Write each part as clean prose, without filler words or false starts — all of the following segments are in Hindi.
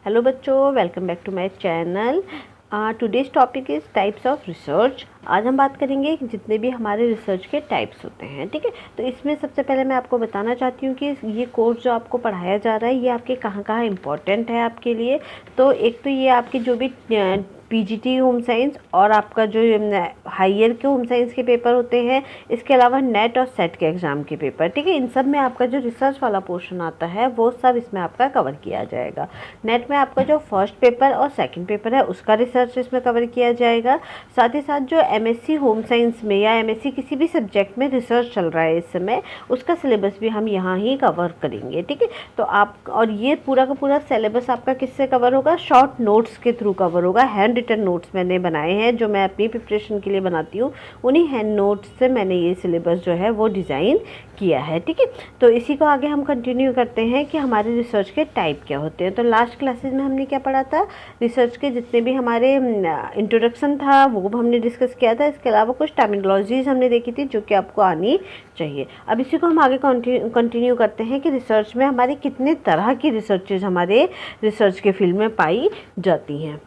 हेलो बच्चों, welcome back to my channel. Today's topic is types of research. आज हम बात करेंगे कि जितने भी हमारे रिसर्च के टाइप्स होते हैं, ठीक है। तो इसमें सबसे पहले मैं आपको बताना चाहती हूँ कि ये कोर्स जो आपको पढ़ाया जा रहा है ये आपके कहाँ कहाँ इम्पोर्टेंट है आपके लिए। तो एक तो ये आपके जो भी पीजीटी होम साइंस और आपका जो हायर के होम साइंस के पेपर होते हैं, इसके अलावा नेट और सेट के एग्ज़ाम के पेपर, ठीक है। इन सब में आपका जो रिसर्च वाला पोर्शन आता है वो सब इसमें आपका कवर किया जाएगा। नेट में आपका जो फर्स्ट पेपर और सेकंड पेपर है उसका रिसर्च इसमें कवर किया जाएगा। साथ ही साथ जो एमएससी होम साइंस में या एमएससी किसी भी सब्जेक्ट में रिसर्च चल रहा है इस समय, उसका सिलेबस भी हम यहाँ ही कवर करेंगे, ठीक है। तो आप और ये पूरा का पूरा सिलेबस आपका किससे कवर होगा? शॉर्ट नोट्स के थ्रू कवर होगा। हैंड रिटन नोट्स मैंने बनाए हैं जो मैं अपनी प्रिपरेशन के लिए बनाती हूँ, उन्हीं हैंड नोट्स से मैंने ये सिलेबस जो है वो डिज़ाइन किया है, ठीक है। तो इसी को आगे हम कंटिन्यू करते हैं कि हमारे रिसर्च के टाइप क्या होते हैं। तो लास्ट क्लासेस में हमने क्या पढ़ा था? रिसर्च के जितने भी हमारे इंट्रोडक्शन था वो हमने डिस्कस किया था। इसके अलावा कुछ टर्मिनोलॉजीज हमने देखी थी जो कि आपको आनी चाहिए। अब इसी को हम आगे कंटिन्यू करते हैं कि रिसर्च में हमारे कितने तरह की रिसर्चेज हमारे रिसर्च के फील्ड में पाई जाती हैं।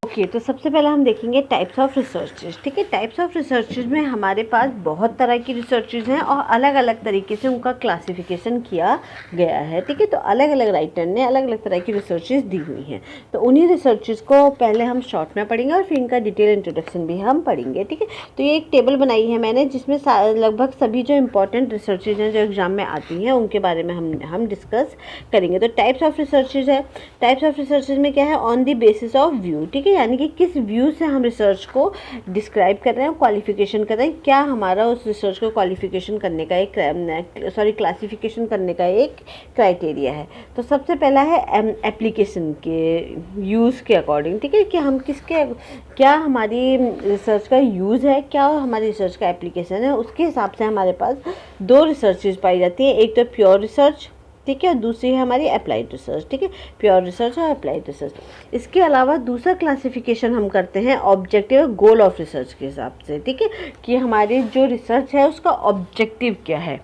ओके, तो सबसे पहले हम देखेंगे टाइप्स ऑफ रिसर्चेज, ठीक है। टाइप्स ऑफ रिसर्चेज में हमारे पास बहुत तरह की रिसर्चेज हैं और अलग अलग तरीके से उनका क्लासिफिकेशन किया गया है, ठीक है। तो अलग अलग राइटर ने अलग अलग तरह की रिसर्चेज दी हुई हैं। तो उन्हीं रिसर्चेज को पहले हम शॉर्ट में पढ़ेंगे और फिर इनका डिटेल इंट्रोडक्शन भी हम पढ़ेंगे, ठीक है। तो ये एक टेबल बनाई है मैंने जिसमें लगभग सभी जो इंपॉर्टेंट रिसर्चेज हैं जो एग्जाम में आती हैं उनके बारे में हम डिस्कस करेंगे। तो टाइप्स ऑफ रिसर्चेज है। टाइप्स ऑफ रिसर्चेज में क्या है? On the basis of view, ठीक है। यानी कि किस व्यू से हम रिसर्च को डिस्क्राइब कर रहे हैं, क्वालिफिकेशन कर रहे हैं, क्या हमारा उस रिसर्च को क्वालिफिकेशन करने का क्लासिफिकेशन करने का एक क्राइटेरिया है। तो सबसे पहला है एप्लीकेशन के यूज़ के अकॉर्डिंग, ठीक है, कि हम क्या हमारी रिसर्च का यूज़ है, क्या हमारी रिसर्च का एप्लीकेशन है, उसके हिसाब से हमारे पास दो रिसर्चेज पाई जाती हैं। एक तो प्योर रिसर्च, ठीक है, और दूसरी है हमारी अप्लाइड रिसर्च, ठीक है। प्योर रिसर्च और अप्लाइड रिसर्च। इसके अलावा दूसरा क्लासिफिकेशन हम करते हैं ऑब्जेक्टिव और गोल ऑफ रिसर्च के हिसाब से, ठीक है, कि हमारी जो रिसर्च है उसका ऑब्जेक्टिव क्या है।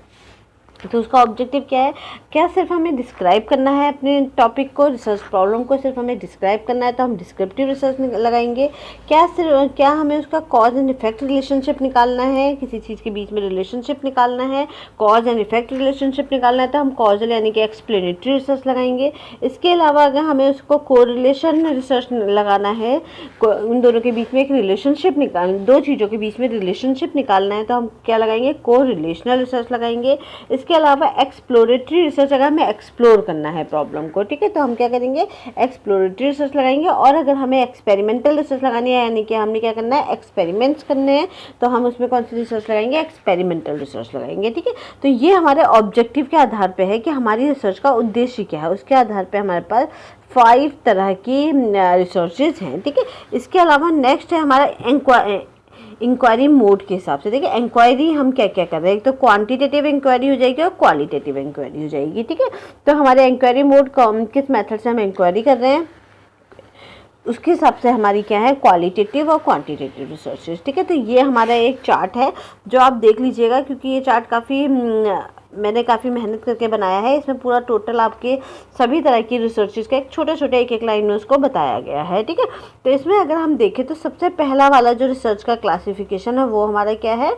तो उसका ऑब्जेक्टिव क्या है? क्या सिर्फ हमें डिस्क्राइब करना है अपने टॉपिक को, रिसर्च प्रॉब्लम को सिर्फ हमें डिस्क्राइब करना है तो हम डिस्क्रिप्टिव रिसर्च लगाएंगे। क्या हमें उसका कॉज एंड इफेक्ट रिलेशनशिप निकालना है, किसी चीज़ के बीच में रिलेशनशिप निकालना है, कॉज एंड इफेक्ट रिलेशनशिप निकालना है तो हम कॉजल यानी कि एक्सप्लेनेटरी रिसर्च लगाएंगे। इसके अलावा अगर हमें उसको कोरिलेशन रिसर्च लगाना है, उन दोनों के बीच में एक रिलेशनशिप दो चीज़ों के बीच में रिलेशनशिप निकालना है तो हम क्या लगाएंगे? कोरिलेशनल रिसर्च लगाएंगे। इसके अलावा एक्सप्लोरेटरी रिसर्च, अगर हमें एक्सप्लोर करना है प्रॉब्लम को, ठीक है, तो हम क्या करेंगे? एक्सप्लोरेटरी रिसर्च लगाएंगे। और अगर हमें एक्सपेरिमेंटल रिसर्च लगानी है यानी कि हमने क्या करना है? एक्सपेरिमेंट्स करने हैं तो हम उसमें कौन सी रिसर्च लगाएंगे? एक्सपेरिमेंटल रिसर्च लगाएंगे, ठीक है। तो ये हमारे ऑब्जेक्टिव के आधार पर है कि हमारी रिसर्च का उद्देश्य क्या है, उसके आधार पर हमारे पास 5 तरह की रिसर्चेज हैं, ठीक है। इसके अलावा नेक्स्ट है हमारा इंक्वायरी मोड के हिसाब से। देखिए इंक्वायरी हम क्या क्या कर रहे हैं, एक तो क्वांटिटेटिव इंक्वायरी हो जाएगी और क्वालिटेटिव इंक्वायरी हो जाएगी, ठीक है। तो हमारे इंक्वायरी मोड किस मेथड से हम इंक्वायरी कर रहे हैं उसके हिसाब से हमारी क्या है? क्वालिटेटिव और क्वांटिटेटिव रिसर्चेज, ठीक है। तो ये हमारा एक चार्ट है जो आप देख लीजिएगा क्योंकि ये चार्ट मैंने काफ़ी मेहनत करके बनाया है। इसमें पूरा टोटल आपके सभी तरह की रिसर्चेज का एक छोटे एक लाइन में उसको बताया गया है, ठीक है। तो इसमें अगर हम देखें तो सबसे पहला वाला जो रिसर्च का क्लासिफिकेशन है वो हमारा क्या है?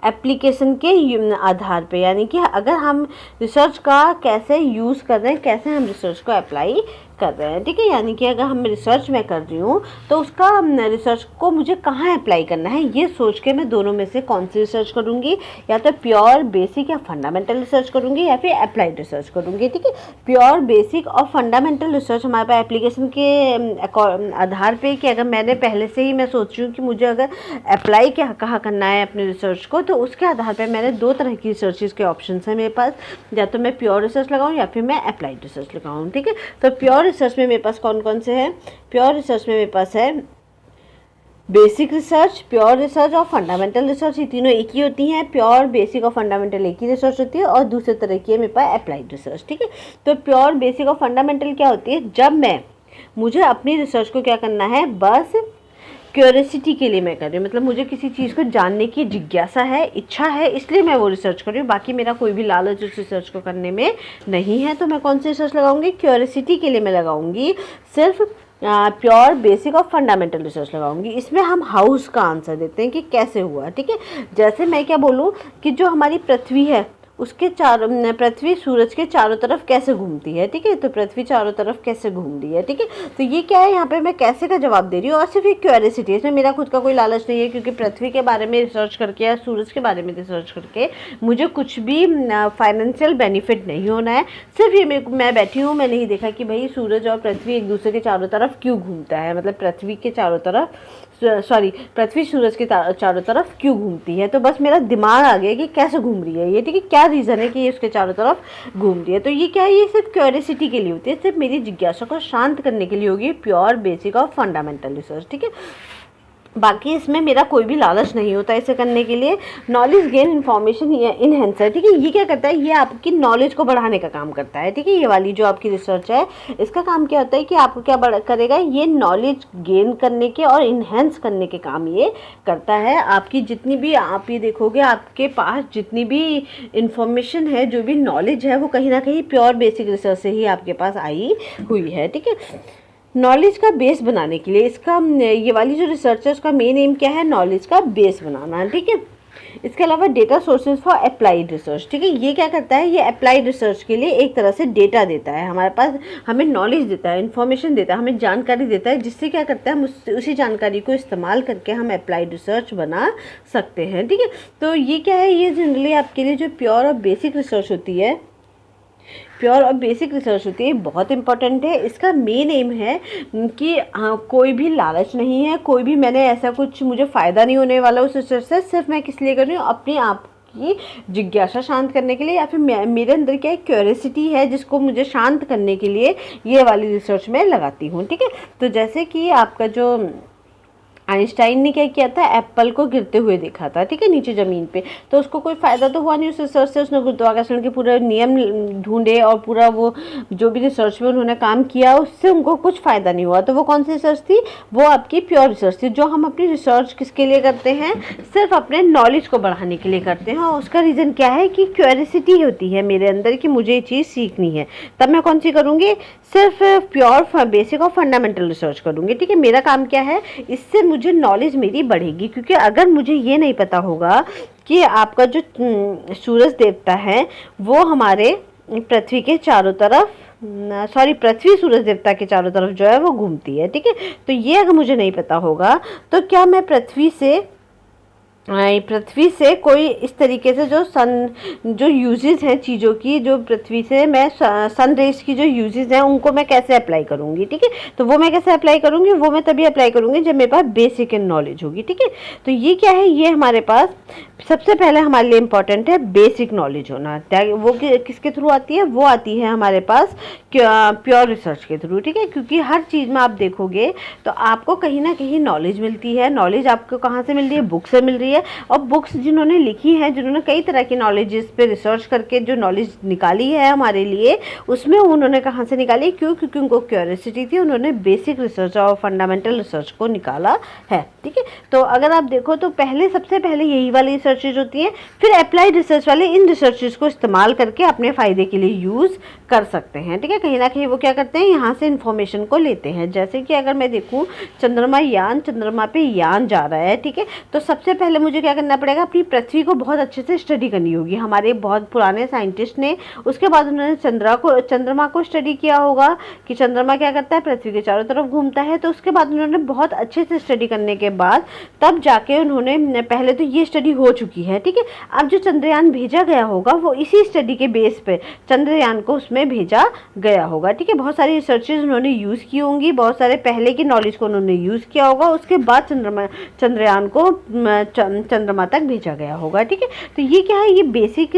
एप्लीकेशन के आधार पे, यानी कि अगर हम रिसर्च का कैसे यूज़ कर रहे हैं, कैसे हम रिसर्च को अप्लाई कर रहे हैं, ठीक है। यानी कि अगर हम रिसर्च में कर रही हूँ तो उसका रिसर्च को मुझे कहाँ अप्लाई करना है ये सोच के मैं दोनों में से कौन सी रिसर्च करूँगी, या तो प्योर बेसिक या फंडामेंटल रिसर्च करूँगी या फिर अप्लाइड रिसर्च करूँगी, ठीक है। प्योर बेसिक और फंडामेंटल रिसर्च हमारे पास एप्लीकेशन के आधार पर कि अगर मैंने पहले से ही मैं सोच रही हूँ कि मुझे अगर अप्लाई कहाँ करना है अपने रिसर्च को, तो उसके आधार पर मैंने 2 तरह की रिसर्चेज के ऑप्शन हैं मेरे पास, या तो मैं प्योर रिसर्च लगाऊँ या फिर मैं अप्लाइड रिसर्च लगाऊँ, ठीक है। तो प्योर रिसर्च में मेरे पास कौन कौन से हैं? प्योर रिसर्च में मेरे पास है बेसिक रिसर्च, प्योर रिसर्च और फंडामेंटल रिसर्च। ये तीनों एक ही होती हैं। प्योर, बेसिक और फंडामेंटल एक ही रिसर्च होती है और दूसरे तरह की है मेरे पास अप्लाइड रिसर्च, ठीक है। तो प्योर, बेसिक और फंडामेंटल क्या होती है? जब मुझे अपनी रिसर्च को क्या करना है? बस क्यूरियोसिटी के लिए मैं कर रही हूँ, मतलब मुझे किसी चीज़ को जानने की जिज्ञासा है, इच्छा है, इसलिए मैं वो रिसर्च कर रही हूँ। बाकी मेरा कोई भी लालच उस रिसर्च को करने में नहीं है। तो मैं कौन सी रिसर्च लगाऊंगी? क्यूरियोसिटी के लिए मैं लगाऊंगी सिर्फ प्योर बेसिक और फंडामेंटल रिसर्च लगाऊंगी। इसमें हम हाउस का आंसर देते हैं कि कैसे हुआ, ठीक है। जैसे मैं क्या बोलूँ कि जो हमारी पृथ्वी है उसके पृथ्वी सूरज के चारों तरफ कैसे घूमती है, ठीक है। तो पृथ्वी चारों तरफ कैसे घूम रही है, ठीक है। तो ये क्या है, यहाँ पे मैं कैसे का जवाब दे रही हूँ और सिर्फ एक क्यूरियोसिटी, इसमें मेरा खुद का कोई लालच नहीं है, क्योंकि पृथ्वी के बारे में रिसर्च करके या सूरज के बारे में रिसर्च करके मुझे कुछ भी फाइनेंशियल बेनिफिट नहीं होना है। सिर्फ ये मैं बैठी हूँ, मैंने ही देखा कि भाई सूरज और पृथ्वी एक दूसरे के चारों तरफ क्यों घूमता है, मतलब पृथ्वी के चारों तरफ पृथ्वी सूरज के चारों तरफ क्यों घूमती है। तो बस मेरा दिमाग आ गया कि कैसे घूम रही है ये, ठीक है, क्या रीज़न है कि ये उसके चारों तरफ घूम रही है। तो ये क्या है, ये सिर्फ क्यूरियोसिटी के लिए होती है, सिर्फ मेरी जिज्ञासा को शांत करने के लिए होगी, प्योर बेसिक और फंडामेंटल रिसर्च, ठीक है। बाकी इसमें मेरा कोई भी लालच नहीं होता इसे करने के लिए। नॉलेज गेन इन्फॉर्मेशन इनहेंसर, ठीक है। ये क्या करता है, ये आपकी नॉलेज को बढ़ाने का काम करता है, ठीक है। ये वाली जो आपकी रिसर्च है इसका काम क्या होता है कि आपको क्या करेगा, ये नॉलेज गेन करने के और इन्हेंस करने के काम ये करता है। आपकी जितनी भी, आप ये देखोगे आपके पास जितनी भी इंफॉर्मेशन है, जो भी नॉलेज है, वो कहीं ना कहीं प्योर बेसिक रिसर्च से ही आपके पास आई हुई है, ठीक है। नॉलेज का बेस बनाने के लिए इसका, ये वाली जो रिसर्च है उसका मेन एम क्या है, नॉलेज का बेस बनाना, ठीक है। इसके अलावा data sources for applied research, ठीक है। ये क्या करता है, ये अप्लाइड रिसर्च के लिए एक तरह से डेटा देता है हमारे पास, हमें नॉलेज देता है, इन्फॉर्मेशन देता है, हमें जानकारी देता है, जिससे क्या करता है हम उसी जानकारी को इस्तेमाल करके हम अप्लाइड रिसर्च बना सकते हैं, ठीक है। तो ये क्या है, ये जनरली आपके लिए जो प्योर और बेसिक रिसर्च होती है, प्योर और बेसिक रिसर्च होती है, बहुत इंपॉर्टेंट है। इसका मेन एम है कि हाँ, कोई भी लालच नहीं है, कोई भी मैंने ऐसा कुछ मुझे फ़ायदा नहीं होने वाला उस रिसर्च से, सिर्फ मैं किस लिए कर रही हूँ, अपने आप की जिज्ञासा शांत करने के लिए, या फिर मेरे अंदर क्या एक क्यूरियोसिटी है जिसको मुझे शांत करने के लिए ये वाली रिसर्च में लगाती हूँ, ठीक है। तो जैसे कि आपका जो आइंस्टाइन ने क्या किया था, एप्पल को गिरते हुए देखा था, ठीक है, नीचे ज़मीन पे, तो उसको कोई फ़ायदा तो हुआ नहीं उस रिसर्च से। उसने गुरुत्वाकर्षण के पूरे नियम ढूंढे और पूरा वो जो भी रिसर्च में उन्होंने काम किया उससे उनको कुछ फ़ायदा नहीं हुआ। तो वो कौन सी रिसर्च थी, वो आपकी प्योर रिसर्च थी। जो हम अपनी रिसर्च किसके लिए करते हैं, सिर्फ अपने नॉलेज को बढ़ाने के लिए करते हैं, और उसका रीज़न क्या है कि क्यूरियोसिटी होती है मेरे अंदर कि मुझे ये चीज़ सीखनी है। तब मैं कौन सी करूँगी, सिर्फ प्योर बेसिक और फंडामेंटल रिसर्च करूँगी, ठीक है। मेरा काम क्या है, इससे मुझे नॉलेज मेरी बढ़ेगी, क्योंकि अगर मुझे ये नहीं पता होगा कि आपका जो सूरज देवता है वो हमारे पृथ्वी के चारों तरफ पृथ्वी सूरज देवता के चारों तरफ जो है वो घूमती है, ठीक है। तो ये अगर मुझे नहीं पता होगा तो क्या मैं पृथ्वी से कोई इस तरीके से जो यूजेस हैं चीज़ों की, जो पृथ्वी से मैं सन रेज की जो यूजेस हैं उनको मैं कैसे अप्लाई करूँगी, ठीक है। तो वो मैं कैसे अप्लाई करूँगी, वो मैं तभी अप्लाई करूँगी जब मेरे पास बेसिक नॉलेज होगी, ठीक है। तो ये क्या है, ये हमारे पास सबसे पहले हमारे लिए इम्पॉर्टेंट है बेसिक नॉलेज होना। वो किसके थ्रू आती है, वो आती है हमारे पास प्योर रिसर्च के थ्रू, ठीक है। क्योंकि हर चीज़ में आप देखोगे तो आपको कहीं ना कहीं नॉलेज मिलती है। नॉलेज आपको कहाँ से मिल रही है, बुक से मिल रही है। और बुक्स जिन्होंने लिखी है, जिन्होंने कई तरह की नॉलेजेस पे रिसर्च करके जो नॉलेज निकाली है हमारे लिए, उसमें उन्होंने कहाँ से निकाली, क्योंकि उनको क्यूरियोसिटी थी, उन्होंने बेसिक रिसर्च और फंडामेंटल रिसर्च को निकाला है, ठीक है। तो अगर आप देखो तो सबसे पहले यही वाली रिसर्चेज होती हैं, फिर अप्लाइड रिसर्च वाले इन रिसर्चेज को इस्तेमाल करके अपने फ़ायदे के लिए यूज़ कर सकते हैं, ठीक है। कहीं ना कहीं वो क्या करते हैं, यहाँ से इन्फॉर्मेशन को लेते हैं। जैसे कि अगर मैं देखूँ चंद्रमा पे यान जा रहा है, ठीक है। तो सबसे पहले मुझे क्या करना पड़ेगा, अपनी पृथ्वी को बहुत अच्छे से स्टडी करनी होगी। हमारे बहुत पुराने साइंटिस्ट ने, उसके बाद उन्होंने चंद्रमा को स्टडी किया होगा कि चंद्रमा क्या करता है, पृथ्वी के चारों तरफ घूमता है। तो उसके बाद उन्होंने बहुत अच्छे से स्टडी करने के बाद तब जाके उन्होंने, पहले तो ये स्टडी हो चुकी है, ठीक है। अब जो चंद्रयान भेजा गया होगा वो इसी स्टडी के बेस पे चंद्रयान को उसमें भेजा गया होगा, ठीक है। बहुत सारी रिसर्चेज उन्होंने यूज़ की होंगी, बहुत सारे पहले की नॉलेज को उन्होंने यूज़ किया होगा। उसके बाद चंद्रयान को चंद्रमा तक भेजा गया होगा। ठीक है, तो ये क्या है, ये बेसिक,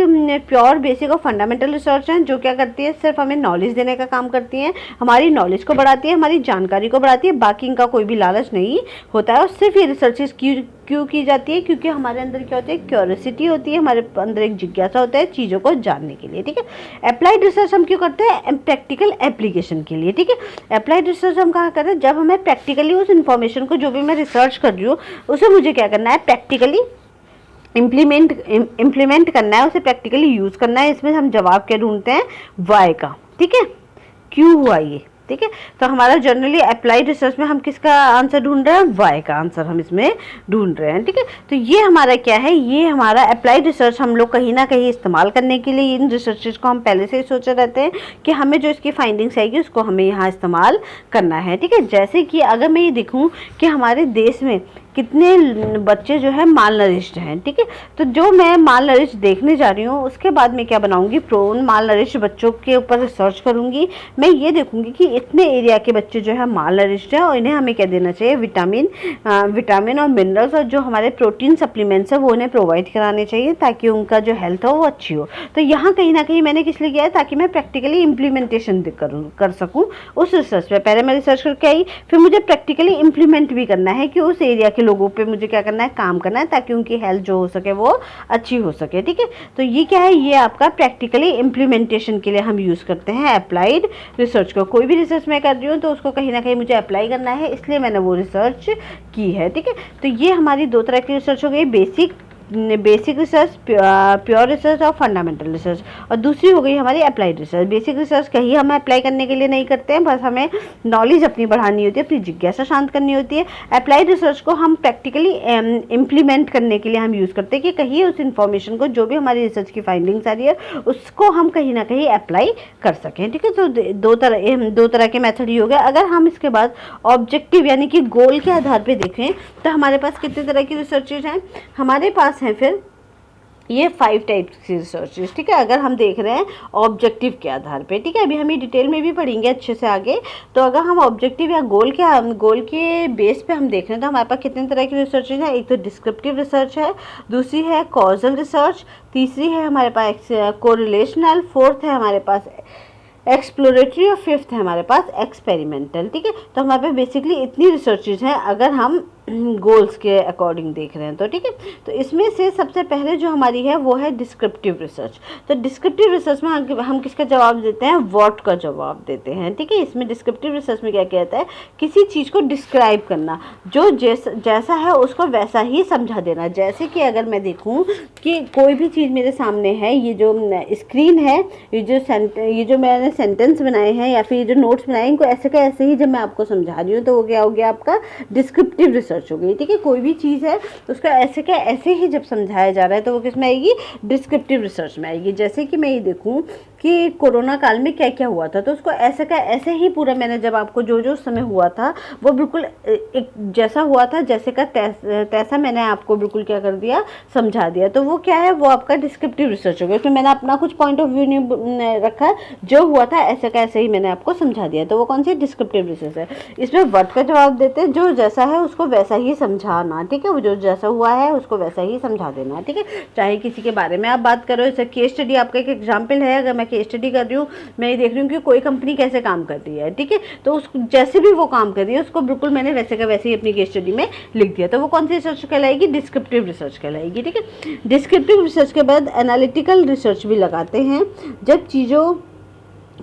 प्योर बेसिक और फंडामेंटल रिसर्च हैं जो क्या करती है, सिर्फ हमें नॉलेज देने का काम करती हैं, हमारी नॉलेज को बढ़ाती है, हमारी जानकारी को बढ़ाती है, बाकी इनका कोई भी लालच नहीं होता है। और सिर्फ ये रिसर्चेस क्यों की जाती है, क्योंकि हमारे अंदर क्या होती है, क्यूरियोसिटी होती है, हमारे अंदर एक जिज्ञासा होता है चीज़ों को जानने के लिए। ठीक है, अप्लाइड रिसर्च हम क्यों करते हैं, प्रैक्टिकल एप्लीकेशन के लिए। ठीक है, अप्लाइड रिसर्च हम कहाँ करते हैं, जब हमें प्रैक्टिकली उस इन्फॉर्मेशन को, जो भी मैं रिसर्च कर रही हूँ, उसे मुझे क्या करना है, प्रैक्टिकली इम्प्लीमेंट करना है, उसे प्रैक्टिकली यूज़ करना है। इसमें हम जवाब क्या ढूंढते हैं, वाई का। ठीक है, क्यों हुआ ये। ठीक है, तो हमारा जनरली अप्लाइड रिसर्च में हम किसका आंसर ढूंढ रहे हैं, वाई का आंसर हम इसमें ढूंढ रहे हैं। ठीक है, तो ये हमारा क्या है, ये हमारा अप्लाइड रिसर्च हम लोग कहीं ना कहीं इस्तेमाल करने के लिए इन रिसर्चेस को हम पहले से ही सोचे रहते हैं कि हमें जो इसकी फाइंडिंग्स आएगी उसको हमें यहाँ इस्तेमाल करना है। ठीक है, जैसे कि अगर मैं ये देखूँ कि हमारे देश में कितने बच्चे जो है माल नरिश्ड हैं। ठीक है, तो जो मैं माल नरिश्ड देखने जा रही हूँ, उसके बाद मैं क्या बनाऊंगी, प्रोन माल नरिश्ड बच्चों के ऊपर रिसर्च करूंगी। मैं ये देखूंगी कि इतने एरिया के बच्चे जो है माल नरिश्ड हैं और इन्हें हमें क्या देना चाहिए, विटामिन और मिनरल्स और जो हमारे प्रोटीन सप्लीमेंट्स है वो उन्हें प्रोवाइड कराने चाहिए ताकि उनका जो हेल्थ हो वो अच्छी हो। तो यहाँ कहीं ना कहीं मैंने किस लिए किया है, ताकि मैं प्रैक्टिकली इम्प्लीमेंटेशन कर सकूँ उस रिसर्च पे। पहले मैं रिसर्च करके आई, फिर मुझे प्रैक्टिकली इम्प्लीमेंट भी करना है कि उस एरिया के लोगों पे मुझे क्या करना है, काम करना है, ताकि उनकी हेल्थ जो हो सके वो अच्छी हो सके। ठीक है, तो ये क्या है, ये आपका प्रैक्टिकली इम्प्लीमेंटेशन के लिए हम यूज़ करते हैं अप्लाइड रिसर्च को। कोई भी रिसर्च मैं कर रही हूँ तो उसको कहीं ना कहीं मुझे अप्लाई करना है, इसलिए मैंने वो रिसर्च की है। ठीक है, तो ये हमारी दो तरह की रिसर्च हो गई, बेसिक रिसर्च, प्योर रिसर्च और फंडामेंटल रिसर्च, और दूसरी हो गई हमारी अप्लाइड रिसर्च। बेसिक रिसर्च कहीं हम अप्लाई करने के लिए नहीं करते हैं, बस हमें नॉलेज अपनी बढ़ानी होती है, अपनी जिज्ञासा शांत करनी होती है। अप्लाइड रिसर्च को हम प्रैक्टिकली इम्प्लीमेंट करने के लिए हम यूज़ करते हैं कि कहीं उस इन्फॉर्मेशन को, जो भी हमारी रिसर्च की फाइंडिंग्स आ रही है, उसको हम कहीं ना कहीं अप्लाई कर सकें। ठीक है, तो दो तरह के मेथड ही हो गए। अगर हम इसके बाद ऑब्जेक्टिव यानी कि गोल के आधार पर देखें तो हमारे पास कितने तरह की रिसर्चेज हैं, हमारे पास हैं फिर ये 5 टाइप्स की रिसर्चेज। ठीक है, अगर हम देख रहे हैं ऑब्जेक्टिव के आधार पे। ठीक है, अभी हम ये डिटेल में भी पढ़ेंगे अच्छे से आगे। तो अगर हम ऑब्जेक्टिव या गोल के बेस पे हम देख रहे हैं तो हमारे पास कितने तरह की रिसर्चेज हैं। एक तो डिस्क्रिप्टिव रिसर्च है, दूसरी है कॉजल रिसर्च, तीसरी है हमारे पास कोरिलेशनल, फोर्थ है हमारे पास एक्सप्लोरेटरी और फिफ्थ है हमारे पास एक्सपेरिमेंटल। ठीक है, तो हमारे पास बेसिकली इतनी रिसर्चेज हैं अगर हम गोल्स के अकॉर्डिंग देख रहे हैं तो। ठीक है, तो इसमें से सबसे पहले जो हमारी है वो है डिस्क्रिप्टिव रिसर्च। तो डिस्क्रिप्टिव रिसर्च में हम किसका जवाब देते हैं, व्हाट का जवाब देते हैं। ठीक है, इसमें डिस्क्रिप्टिव रिसर्च में क्या कहता है, किसी चीज़ को डिस्क्राइब करना, जो जैसा है उसको वैसा ही समझा देना। जैसे कि अगर मैं देखूँ कि कोई भी चीज़ मेरे सामने है, ये जो स्क्रीन है, ये जो मैंने सेंटेंस बनाए हैं या फिर ये जो नोट्स बनाए, इनको ऐसे का ऐसे ही जब मैं आपको समझा रही हूँ तो वो क्या हो गया, आपका डिस्क्रिप्टिव रिसर्च हो गई। ठीक है, कोई भी चीज़ है तो उसका ऐसे का ऐसे ही जब समझाया जा रहा है तो वो किस में आएगी, डिस्क्रिप्टिव रिसर्च में आएगी। जैसे कि मैं ये देखूँ कि कोरोना काल में क्या क्या हुआ था, तो उसको ऐसे का ऐसे ही पूरा मैंने जब आपको जो समय हुआ था वो बिल्कुल एक जैसा हुआ था, जैसे का तैसा मैंने आपको बिल्कुल क्या कर दिया, समझा दिया। तो वो क्या है, वो आपका डिस्क्रिप्टिव रिसर्च हो गया। उसमें मैंने अपना कुछ पॉइंट ऑफ व्यू नहीं रखा, जो हुआ था ऐसे का ऐसे ही मैंने आपको समझा दिया। तो वो कौन सी डिस्क्रिप्टिव रिसर्च है। इसमें वर्ड का जवाब देते हैं, जो जैसा है उसको वैसा ही समझाना। ठीक है, वो जो जैसा हुआ है उसको वैसा ही समझा देना। ठीक है, चाहे किसी के बारे में आप बात करो, जैसे केस स्टडी आपका एक एग्जाम्पल है। अगर मैं केस स्टडी कर रही हूँ, मैं ये देख रही हूँ कि कोई कंपनी कैसे काम कर रही है। ठीक है, तो उस जैसे भी वो काम कर रही है उसको बिल्कुल मैंने वैसे का वैसे ही अपनी केस स्टडी में लिख दिया। तो वो कौन सी रिसर्च कहलाएगी, डिस्क्रिप्टिव रिसर्च कहलाएगी। ठीक है, डिस्क्रिप्टिव रिसर्च के बाद एनालिटिकल रिसर्च भी लगाते हैं, जब चीज़ों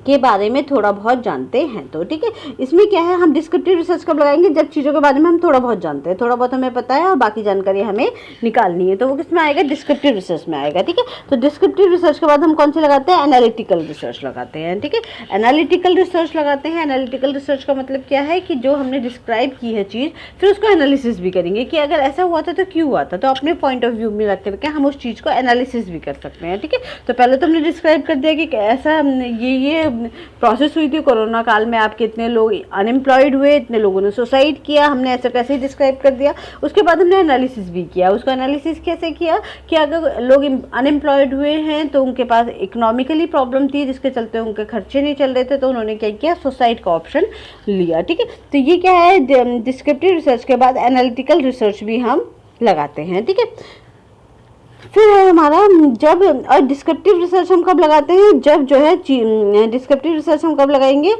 के बारे में थोड़ा बहुत जानते हैं तो। ठीक है, इसमें क्या है, हम डिस्क्रिप्टिव रिसर्च कब लगाएंगे, जब चीज़ों के बारे में हम थोड़ा बहुत जानते हैं, थोड़ा बहुत हमें पता है और बाकी जानकारी हमें निकालनी है, तो वो किस में आएगा, डिस्क्रिप्टिव रिसर्च में आएगा। ठीक है, तो डिस्क्रिप्टिव रिसर्च के बाद हम कौन से लगाते हैं, एनालिटिकल रिसर्च लगाते हैं। ठीक है, एनालिटिकल रिसर्च लगाते हैं। एनालिटिकल रिसर्च का मतलब क्या है कि जो हमने डिस्क्राइब की है चीज़, फिर उसको एनालिसिस भी करेंगे कि अगर ऐसा हुआ था तो क्यों हुआ था, तो अपने पॉइंट ऑफ व्यू में रख करके हम उस चीज़ को एनालिसिस भी कर सकते हैं। ठीक है, तो पहले तो हमने डिस्क्राइब कर दिया कि ऐसा ये प्रोसेस हुई थी कोरोना काल में, आपके इतने लोग अनएम्प्लॉयड हुए, इतने लोगों ने सुसाइड किया, हमने ऐसे कैसे ही डिस्क्राइब कर दिया। उसके बाद हमने एनालिसिस भी किया। उसका एनालिसिस कैसे किया कि अगर लोग अनएम्प्लॉयड हुए हैं तो उनके पास इकोनॉमिकली प्रॉब्लम थी, जिसके चलते उनके खर्चे नहीं चल रहे थे, तो उन्होंने क्या किया, सुसाइड का ऑप्शन लिया। ठीक है, तो ये क्या है, डिस्क्रिप्टिव रिसर्च के बाद एनालिटिकल रिसर्च भी हम लगाते हैं, ठीक है। फिर है हमारा जब, और डिस्क्रिप्टिव रिसर्च हम कब लगाते हैं, जब जो है डिस्क्रिप्टिव रिसर्च हम कब लगाएंगे,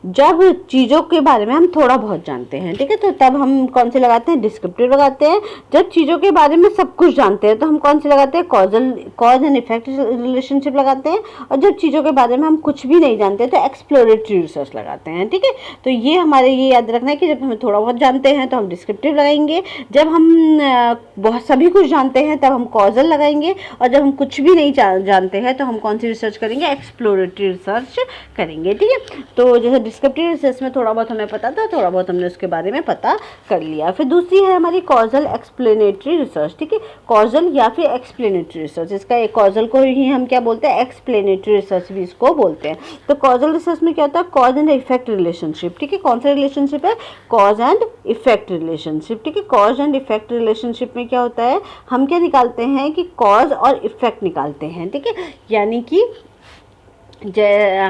जब चीज़ों के बारे में हम थोड़ा बहुत जानते हैं, ठीक है। तो तब हम कौन से लगाते हैं, डिस्क्रिप्टिव लगाते हैं। जब चीज़ों के बारे में सब कुछ जानते हैं तो हम कौन से लगाते हैं, कॉज एंड इफेक्ट रिलेशनशिप लगाते हैं। और जब चीज़ों के बारे में हम कुछ भी नहीं जानते तो एक्सप्लोरेटरी रिसर्च लगाते हैं, ठीक है। तो ये हमारे ये याद रखना है कि जब हमें थोड़ा बहुत जानते हैं तो हम डिस्क्रिप्टिव लगाएंगे, जब हम बहुत सभी कुछ जानते हैं तब हम कॉजल लगाएंगे, और जब हम कुछ भी नहीं जानते हैं तो हम कौन सी रिसर्च करेंगे, एक्सप्लोरेटरी रिसर्च करेंगे, ठीक है। तो जैसे डिस्क्रिप्टिव रिसर्च में थोड़ा बहुत हमें पता था, थोड़ा बहुत हमने उसके बारे में पता कर लिया। फिर दूसरी है हमारी कॉजल एक्सप्लेनेटरी रिसर्च, ठीक है। कॉजल या फिर एक्सप्लेनेटरी रिसर्च, इसका एक कॉजल को ही हम क्या बोलते हैं, एक्सप्लेनेटरी रिसर्च भी इसको बोलते हैं। तो कॉजल रिसर्च में क्या होता है, कॉज एंड इफेक्ट रिलेशनशिप, ठीक है। कौन सा रिलेशनशिप है, कॉज एंड इफेक्ट रिलेशनशिप, ठीक है। कॉज एंड इफेक्ट रिलेशनशिप में क्या होता है, हम क्या निकालते हैं कि कॉज और इफेक्ट निकालते हैं, ठीक है। यानी कि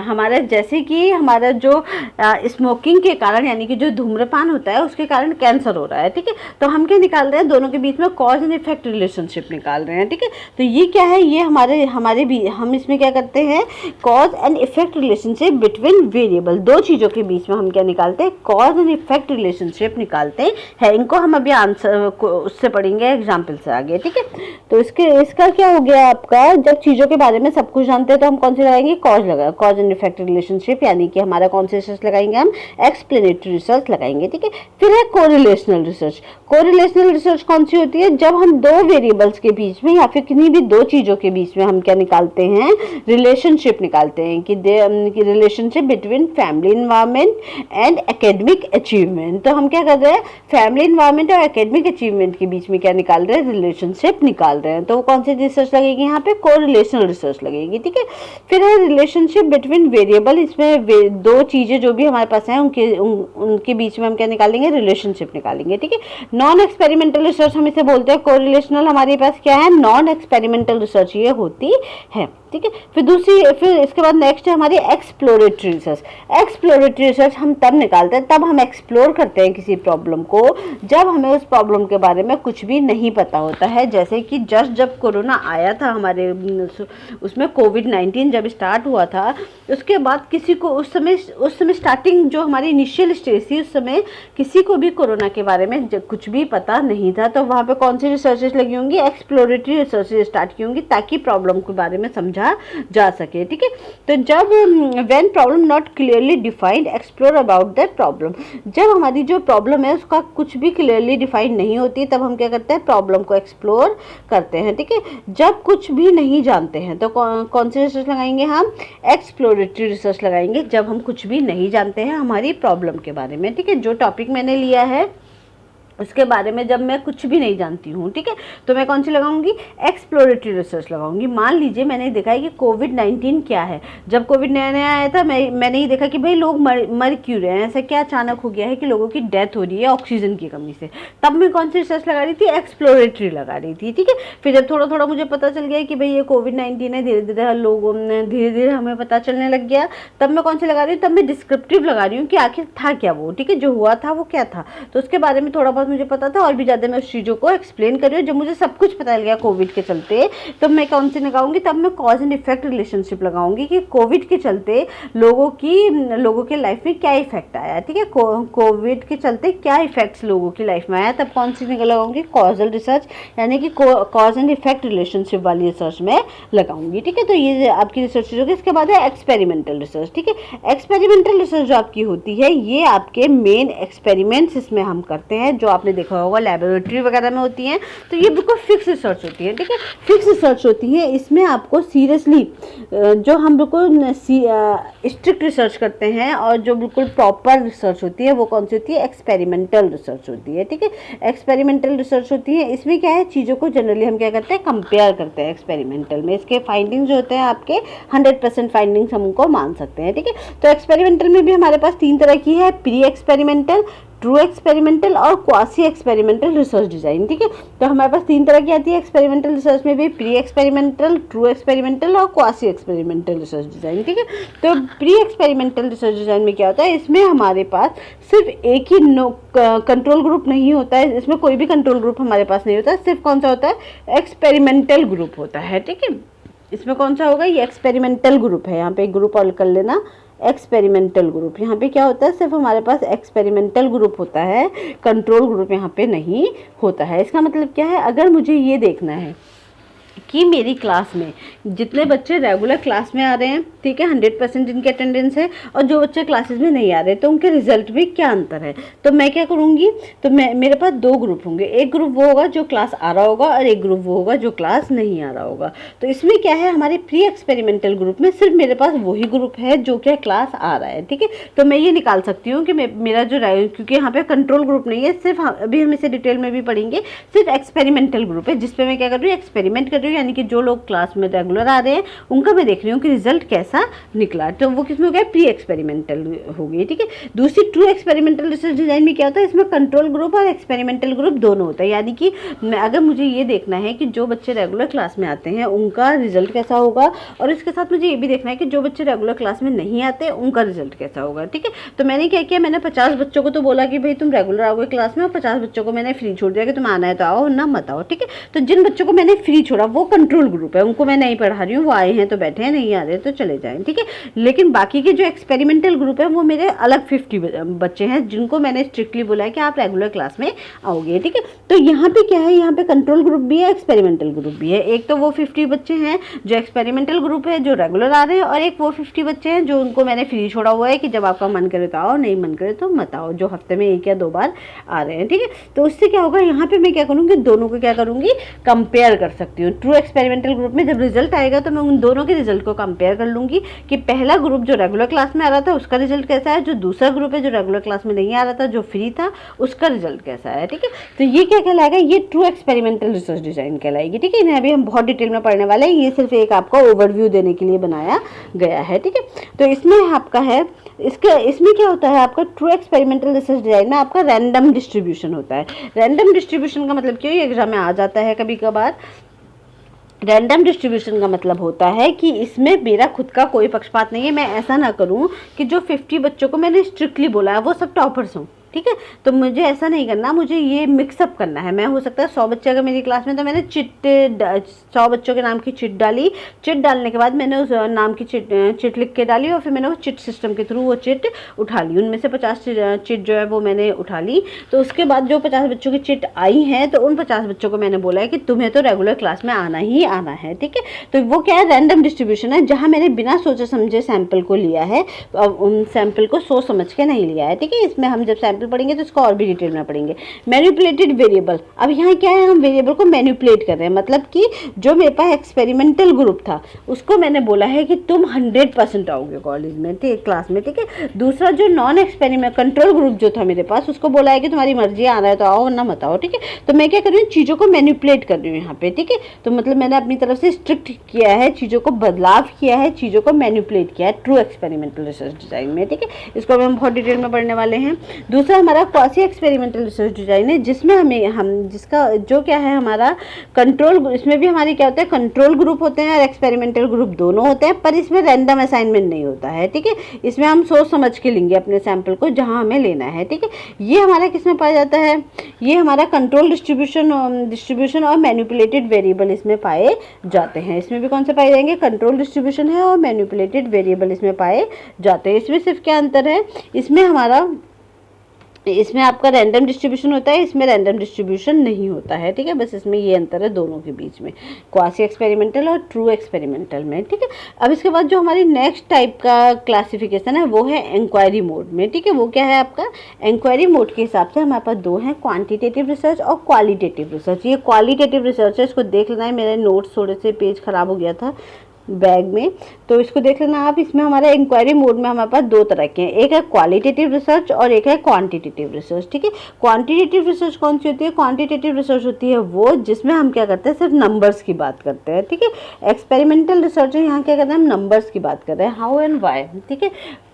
हमारा जैसे कि हमारा जो स्मोकिंग के कारण, यानी कि जो धूम्रपान होता है उसके कारण कैंसर हो रहा है, ठीक है। तो हम क्या निकाल रहे हैं, दोनों के बीच में कॉज एंड इफेक्ट रिलेशनशिप निकाल रहे हैं, ठीक है। तो ये क्या है, ये हमारे भी हम इसमें क्या करते हैं, cause and effect relationship between variable, दो चीज़ों के बीच में हम क्या निकालते हैं, कॉज एंड इफेक्ट रिलेशनशिप निकालते हैं। इनको हम अभी आंसर को उससे पढ़ेंगे, एग्जाम्पल से आगे, ठीक है। तो इसका क्या हो गया आपका, जब चीज़ों के बारे में सब कुछ जानते हैं तो हम कौन से लगाएंगे, कॉज एंड इफेक्ट रिलेशनशिप, यानी कि हमारा कौन से रिसर्च लगाएंगे, हम एक्सप्लेनेटरी रिसर्च लगाएंगे, ठीक है। फिर है कोरिलेशनल रिसर्च। कोरिलेशनल रिसर्च कौन सी होती है, जब हम दो वेरिएबल्स के बीच में या फिर किन्हीं भी दो चीज़ों के बीच में हम क्या निकालते हैं, रिलेशनशिप निकालते हैं कि relationship between family environment and academic achievement. तो हम क्या कर रहे हैं, फैमिली इन्वायरमेंट और एकेडमिक अचीवमेंट के बीच में क्या निकाल रहे हैं, रिलेशनशिप निकाल रहे हैं। तो कौन सी रिसर्च लगेगी, यहाँ पे कोरिलेशनल रिसर्च लगेगी, ठीक है। फिर है रिलेशनशिप बिटवीन वेरिएबल, इसमें दो चीज़ें जो भी हमारे पास हैं उनके बीच में हम क्या निकालेंगे, रिलेशनशिप निकालेंगे, ठीक है। नॉन एक्सपेरिमेंटल रिसर्च हम इसे बोलते हैं। कोरिलेशनल हमारे पास क्या है, नॉन एक्सपेरिमेंटल रिसर्च ये होती है, ठीक है। फिर इसके बाद नेक्स्ट है हमारी एक्सप्लोरेटरी रिसर्च। एक्सप्लोरेटरी रिसर्च हम तब निकालते हैं, तब हम एक्सप्लोर करते हैं किसी प्रॉब्लम को जब हमें उस प्रॉब्लम के बारे में कुछ भी नहीं पता होता है। जैसे कि जब कोरोना आया था हमारे उसमें, कोविड-19 जब स्टार्ट हुआ था, उसके बाद किसी को उस समय स्टार्टिंग जो हमारी इनिशियल स्टेज थी, उस समय किसी को भी कोरोना के बारे में कुछ भी पता नहीं था। तो वहाँ पे कौन सी रिसर्चेस लगी होंगी, एक्सप्लोरेटरी रिसर्चेस स्टार्ट की होंगी, ताकि प्रॉब्लम के बारे में समझा जा सके, ठीक है। तो जब when problem not clearly defined, explore about that problem, जब हमारी जो प्रॉब्लम है उसका कुछ भी क्लियरली डिफाइंड नहीं होती, तब हम क्या करते हैं, प्रॉब्लम को एक्सप्लोर करते हैं, ठीक है। जब कुछ भी नहीं जानते हैं तो कौन सी रिसर्च लगाएंगे, हम एक्सप्लोरेटरी रिसर्च लगाएंगे, जब हम कुछ भी नहीं जानते हैं हमारी प्रॉब्लम के बारे में, ठीक है। जो टॉपिक मैंने लिया है उसके बारे में जब मैं कुछ भी नहीं जानती हूँ, ठीक है, तो मैं कौन सी लगाऊंगी, एक्सप्लोरेटरी रिसर्च लगाऊंगी। मान लीजिए मैंने देखा है कि कोविड-19 क्या है। जब कोविड नया नया आया था, मैंने ये देखा कि भाई लोग मर क्यों रहे हैं, ऐसा क्या अचानक हो गया है कि लोगों की डेथ हो रही है ऑक्सीजन की कमी से। तब मैं कौन सी रिसर्च लगा रही थी, एक्सप्लोरेटरी लगा रही थी, ठीक है। फिर जब थोड़ा थोड़ा मुझे पता चल गया कि भाई ये कोविड-19 है, धीरे धीरे हमें पता चलने लग गया, तब मैं कौन सी लगा रही हूँ, तब मैं डिस्क्रिप्टिव लगा रही हूँ कि आखिर था क्या वो, ठीक है, जो हुआ था वो क्या था। तो उसके बारे में थोड़ा मुझे पता था, और भी ज़्यादा मैं उस चीज़ों को एक्सप्लेन कर रही हूँ। जब मुझे सब कुछ पता चल गया कोविड के चलते, तब मैं कौन सी लगाऊंगी, तब मैं कॉज एंड इफेक्ट रिलेशनशिप लगाऊंगी कि कोविड के चलते लोगों के लाइफ में क्या इफेक्ट आया, ठीक है। कोविड के चलते क्या इफेक्ट्स लोगों की लाइफ में आया, तब कौन सी लगाऊंगी, कॉजल रिसर्च, यानी कि कॉज एंड इफेक्ट रिलेशनशिप वाली रिसर्च में लगाऊंगी, ठीक है। तो ये आपकी रिसर्च होगी। इसके बाद है एक्सपेरिमेंटल रिसर्च, ठीक है। एक्सपेरिमेंटल रिसर्च जो आपकी होती है, ये आपके मेन एक्सपेरिमेंट्स इसमें हम करते हैं, जो आपने देखा होगा लैबोरेटरी वगैरह में होती हैं। तो ये बिल्कुल फिक्स रिसर्च होती है, ठीक है, फिक्स रिसर्च होती है। इसमें आपको सीरियसली जो हम बिल्कुल स्ट्रिक्ट रिसर्च करते हैं और जो बिल्कुल प्रॉपर रिसर्च होती है, वो कौन सी होती है, एक्सपेरिमेंटल रिसर्च होती है, ठीक है। एक्सपेरिमेंटल रिसर्च होती है, इसमें क्या है, चीज़ों को जनरली हम क्या करते हैं, कंपेयर करते हैं एक्सपेरिमेंटल में। इसके फाइंडिंग्स जो होते हैं आपके 100% फाइंडिंग्स हम उनको मान सकते हैं, ठीक है। तो एक्सपेरिमेंटल में भी हमारे पास 3 तरह की है, प्री एक्सपेरिमेंटल, ट्रू एक्सपेरिमेंटल और क्वासी एक्सपेरिमेंटल रिसर्च डिज़ाइन। ठीक है, तो हमारे पास 3 तरह की आती है एक्सपेरिमेंटल रिसर्च में भी, प्री एक्सपेरिमेंटल, ट्रू एक्सपेरिमेंटल और क्वासी एक्सपेरिमेंटल रिसर्च डिज़ाइन। ठीक है, तो प्री एक्सपेरिमेंटल रिसर्च डिज़ाइन में क्या होता है, इसमें हमारे पास सिर्फ एक ही कंट्रोल ग्रुप नहीं होता है, इसमें कोई भी कंट्रोल ग्रुप हमारे पास नहीं होता है, सिर्फ कौन सा होता है, एक्सपेरिमेंटल ग्रुप होता है। ठीक है, इसमें कौन सा होगा, ये एक्सपेरिमेंटल ग्रुप है, यहाँ पे एक ग्रुप और कर लेना, एक्सपेरिमेंटल ग्रुप। यहाँ पे क्या होता है, सिर्फ हमारे पास एक्सपेरिमेंटल ग्रुप होता है, कंट्रोल ग्रुप यहाँ पे नहीं होता है। इसका मतलब क्या है, अगर मुझे ये देखना है कि मेरी क्लास में जितने बच्चे रेगुलर क्लास में आ रहे हैं, ठीक है, 100% जिनकी अटेंडेंस है, और जो बच्चे क्लासेस में नहीं आ रहे, तो उनके रिजल्ट में क्या अंतर है, तो मैं क्या करूँगी, तो मेरे पास 2 ग्रुप होंगे, एक ग्रुप वो होगा जो क्लास आ रहा होगा और एक ग्रुप वो होगा जो क्लास नहीं आ रहा होगा। तो इसमें क्या है, हमारे प्री एक्सपेरिमेंटल ग्रुप में सिर्फ मेरे पास वही ग्रुप है जो क्या क्लास आ रहा है। ठीक है, तो मैं ये निकाल सकती हूँ कि मेरा जो क्योंकि यहाँ पे कंट्रोल ग्रुप नहीं है, सिर्फ अभी हम इसे डिटेल में भी पढ़ेंगे, सिर्फ एक्सपेरिमेंटल ग्रुप है, जिसपे मैं क्या कर रही हूँ, एक्सपेरिमेंट कर रही हूँ, यानी कि जो लोग क्लास में रेगुलर आ रहे हैं उनका मैं देख रही हूँ कि रिजल्ट कैसा निकला, तो वो किसमें हो गया, प्री एक्सपेरिमेंटल हो गई। ठीक है, दूसरी ट्रू एक्सपेरिमेंटल रिसर्च डिजाइन में क्या होता है, इसमें कंट्रोल ग्रुप और एक्सपेरिमेंटल ग्रुप दोनों होता है, यानी कि अगर मुझे ये देखना है कि जो बच्चे रेगुलर क्लास में आते हैं उनका रिजल्ट कैसा होगा, और इसके साथ मुझे ये भी देखना है कि जो बच्चे रेगुलर क्लास में नहीं आते उनका रिजल्ट कैसा होगा। ठीक है, तो मैंने क्या किया, मैंने 50 बच्चों को तो बोला कि भाई तुम रेगुलर आओगे क्लास में, और 50 बच्चों को मैंने फ्री छोड़ दिया कि तुम आना है तो आओ, ना मत आओ। ठीक है, तो जिन बच्चों को मैंने फ्री छोड़ा वो कंट्रोल ग्रुप है, उनको मैं नहीं पढ़ा रही हूँ, वो आए हैं तो बैठे हैं, नहीं आ रहे तो चले जाएं। ठीक है, लेकिन बाकी के जो एक्सपेरिमेंटल ग्रुप है वो मेरे अलग 50 बच्चे हैं, जिनको मैंने स्ट्रिक्टली बोला है कि आप रेगुलर क्लास में आओगे। ठीक है, तो यहाँ पे क्या है, यहाँ पे कंट्रोल ग्रुप भी है, एक्सपेरिमेंटल ग्रुप भी है। एक तो वो 50 बच्चे हैं जो एक्सपेरिमेंटल ग्रुप है, जो रेगुलर आ रहे हैं, और एक वो 50 बच्चे हैं जो उनको मैंने फ्री छोड़ा हुआ है कि जब आपका मन करे तो आओ, नहीं मन करे तो मत आओ, जो हफ्ते में 1 या 2 बार आ रहे हैं। ठीक है, तो उससे क्या होगा, यहाँ पे मैं क्या करूँगी, दोनों को क्या करूँगी, कंपेयर कर सकती हूँ। ट्रू एक्सपेरिमेंटल ग्रुप में जब रिजल्ट आएगा तो मैं उन दोनों के रिजल्ट को कंपेयर कर लूँगी कि पहला ग्रुप जो रेगुलर क्लास में आ रहा था उसका रिजल्ट कैसा है, जो दूसरा ग्रुप है जो रेगुलर क्लास में नहीं आ रहा था, जो फ्री था, उसका रिजल्ट कैसा है। ठीक है, तो ये क्या कहलाएगा, ये ट्रू एक्सपेरिमेंटल रिसर्च डिजाइन कहलाएगी। ठीक है, इन्हें अभी हम बहुत डिटेल में पढ़ने वाले हैं, ये सिर्फ एक आपका ओवरव्यू देने के लिए बनाया गया है। ठीक है, तो इसमें आपका है, इसमें क्या होता है, आपका ट्रू एक्सपेरिमेंटल रिसर्च डिजाइन में आपका रैंडम डिस्ट्रीब्यूशन होता है। रैंडम डिस्ट्रीब्यूशन का मतलब क्या है, एग्जाम में आ जाता है कभी कभार। रैंडम डिस्ट्रीब्यूशन का मतलब होता है कि इसमें मेरा खुद का कोई पक्षपात नहीं है, मैं ऐसा ना करूं कि जो 50 बच्चों को मैंने स्ट्रिक्टली बोला है वो सब टॉपर्स हों। ठीक है, तो मुझे ऐसा नहीं करना, मुझे ये मिक्सअप करना है। मैं हो सकता है 100 बच्चे अगर मेरी क्लास में, तो मैंने 100 बच्चों के नाम की चिट डाली, चिट डालने के बाद मैंने उस नाम की चिट लिख के डाली, और फिर मैंने वो चिट सिस्टम के थ्रू वो चिट उठा ली, उनमें से 50 चिट जो है वो मैंने उठा ली। तो उसके बाद जो 50 बच्चों की चिट आई हैं, तो उन 50 बच्चों को मैंने बोला है कि तुम्हें तो रेगुलर क्लास में आना ही आना है। ठीक है, तो वो क्या है, रैंडम डिस्ट्रीब्यूशन है, जहाँ मैंने बिना सोचे समझे सैंपल को लिया है, उन सैंपल को सोच समझ के नहीं लिया है। ठीक है, इसमें हम जब सैंपल पढ़ेंगे तो इसको और भी डिटेल में पढ़ेंगे। मैनिपुलेटेड वेरिएबल, अब यहाँ क्या है, हम वेरिएबल को मैनिपुलेट कर रहे हैं, मतलब कि जो मेरे पास एक्सपेरिमेंटल ग्रुप था उसको मैंने बोला है कि तुम 100% आओगे कॉलेज में, ठीक, क्लास में। ठीक है, दूसरा जो नॉन एक्सपेरिमेंट कंट्रोल ग्रुप जो था मेरे पास, उसको बोला है कि तुम्हारी मर्जी, आ रहा है तो आओ वरना मत आओ। ठीक है, तो मैं क्या कर रही हूँ, चीज़ों को मैनिपुलेट कर रही हूँ यहाँ पे। ठीक है, तो मतलब मैंने अपनी तरफ से स्ट्रिक्ट किया है, चीज़ों को बदलाव किया है, चीज़ों को मैनिपुलेट किया है ट्रू एक्सपेरिमेंटल रिसर्च डिजाइन में। ठीक है, इसको हम बहुत डिटेल में पढ़ने वाले हैं। दूसरा हमारा क्वासी एक्सपेरिमेंटल रिसर्च डिजाइन है, जिसमें हम जिसका जो क्या है, हमारा कंट्रोल, इसमें भी हमारी क्या होता है, कंट्रोल ग्रुप होते हैं और एक्सपेरिमेंटल ग्रुप दोनों होते हैं, पर इसमें रैंडम असाइनमेंट नहीं होता है। ठीक है, इसमें हम सोच समझ के लेंगे अपने सैंपल को जहां हमें लेना है। ठीक है, ये हमारा किसमें पाया जाता है, ये हमारा कंट्रोल डिस्ट्रीब्यूशन और मैनिपुलेटेड वेरिएबल इसमें पाए जाते हैं। इसमें भी कौन से पाए जाएंगे, कंट्रोल डिस्ट्रीब्यूशन है और मैनिपुलेटेड वेरिएबल इसमें पाए जाते हैं। इसमें सिर्फ क्या अंतर है, इसमें आपका रैंडम डिस्ट्रीब्यूशन होता है, इसमें रैंडम डिस्ट्रीब्यूशन नहीं होता है। ठीक है, बस इसमें ये अंतर है दोनों के बीच में, क्वासी एक्सपेरिमेंटल और ट्रू एक्सपेरिमेंटल में। ठीक है, अब इसके बाद जो हमारी नेक्स्ट टाइप का क्लासिफिकेशन है वो है इंक्वायरी मोड में। ठीक है, वो क्या है आपका, इंक्वायरी मोड के हिसाब से हमारे पास 2 हैं, क्वांटिटेटिव रिसर्च और क्वालिटेटिव रिसर्च। ये क्वालिटेटिव रिसर्च है, इसको देख लेना है, मेरे नोट्स थोड़े से पेज खराब हो गया था बैग में, तो इसको देख लेना आप। इसमें हमारे इंक्वायरी मोड में हमारे पास 2 तरह के हैं, एक है क्वालिटेटिव रिसर्च और एक है क्वांटिटेटिव रिसर्च। ठीक है, क्वांटिटेटिव रिसर्च कौन सी होती है, क्वांटिटेटिव रिसर्च होती है वो जिसमें हम क्या करते हैं, सिर्फ नंबर्स की बात करते हैं। ठीक है, एक्सपेरिमेंटल रिसर्च यहाँ क्या करते हैं, हम नंबर्स की बात कर रहे हैं, हाउ एंड वाई। ठीक है,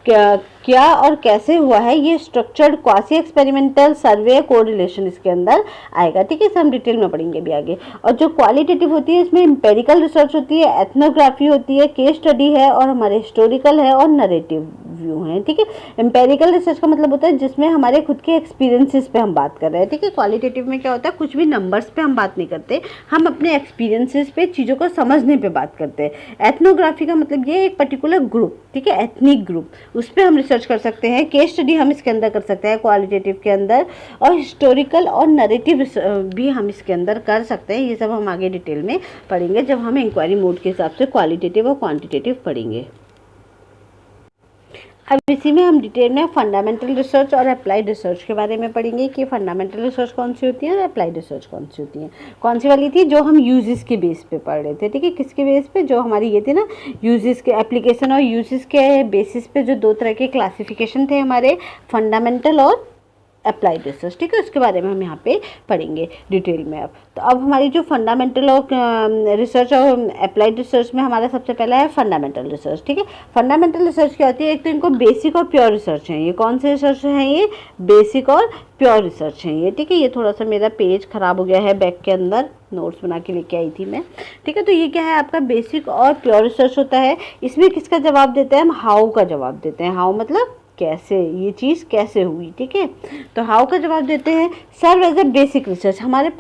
क्या और कैसे हुआ है, ये स्ट्रक्चर्ड क्वासी एक्सपेरिमेंटल सर्वे कोरिलेशन इसके अंदर आएगा। ठीक है, इसे हम डिटेल में पढ़ेंगे भी आगे। और जो क्वालिटेटिव होती है इसमें एम्पेरिकल रिसर्च होती है, एथनोग्राफी होती है, केस स्टडी है और हमारे हिस्टोरिकल है और नरेटिव व्यू है। ठीक है, एम्पेरिकल रिसर्च का मतलब होता है जिसमें हमारे खुद के एक्सपीरियंसेस पे हम बात कर रहे हैं। ठीक है, क्वालिटेटिव में क्या होता है, कुछ भी नंबर्स पे हम बात नहीं करते, हम अपने एक्सपीरियंसेस पे, चीज़ों को समझने पे बात करते हैं। एथनोग्राफी का मतलब ये एक पर्टिकुलर ग्रुप, ठीक है, एथनिक ग्रुप, उस पर हम रिसर्च कर सकते हैं। केस स्टडी हम इसके अंदर कर सकते हैं क्वालिटेटिव के अंदर, और हिस्टोरिकल और नरेटिव भी हम इसके अंदर कर सकते हैं। ये सब हम आगे डिटेल में पढ़ेंगे जब हम इंक्वायरी मोड के हिसाब से क्वालिटेटिव और क्वांटिटेटिव पढ़ेंगे। अब इसी में हम डिटेल में फंडामेंटल रिसर्च और अप्लाइड रिसर्च के बारे में पढ़ेंगे कि फंडामेंटल रिसर्च कौन सी होती है और अप्लाइड रिसर्च कौन सी होती है। कौन सी वाली थी, जो हम यूजेस के बेस पे पढ़ रहे थे। ठीक है, किसके बेस पे, जो हमारी ये थी ना, यूजेस के, एप्लीकेशन और यूजेस के बेसिस पे जो दो तरह के क्लासिफिकेशन थे हमारे, फंडामेंटल और अप्लाइड रिसर्च। ठीक है, उसके बारे में हम यहाँ पे पढ़ेंगे डिटेल में। अब हमारी जो फंडामेंटल और रिसर्च और अप्लाइड रिसर्च में हमारा सबसे पहला है फंडामेंटल रिसर्च। ठीक है, फंडामेंटल रिसर्च क्या होती है, एक तो इनको बेसिक और प्योर रिसर्च है। ये कौन से रिसर्च हैं, ये बेसिक और प्योर रिसर्च हैं ये। ठीक है, ये थोड़ा सा मेरा पेज खराब हो गया है बैक के अंदर, नोट्स बना के लेके आई थी मैं। ठीक है, तो ये क्या है, आपका बेसिक और प्योर रिसर्च होता है। इसमें किसका जवाब देते हैं हम, हाउ का जवाब देते हैं। हाउ मतलब कैसे, ये चीज़ कैसे हुई। ठीक है, तो हाउ का जवाब देते हैं। Serve as a basic research, हमारे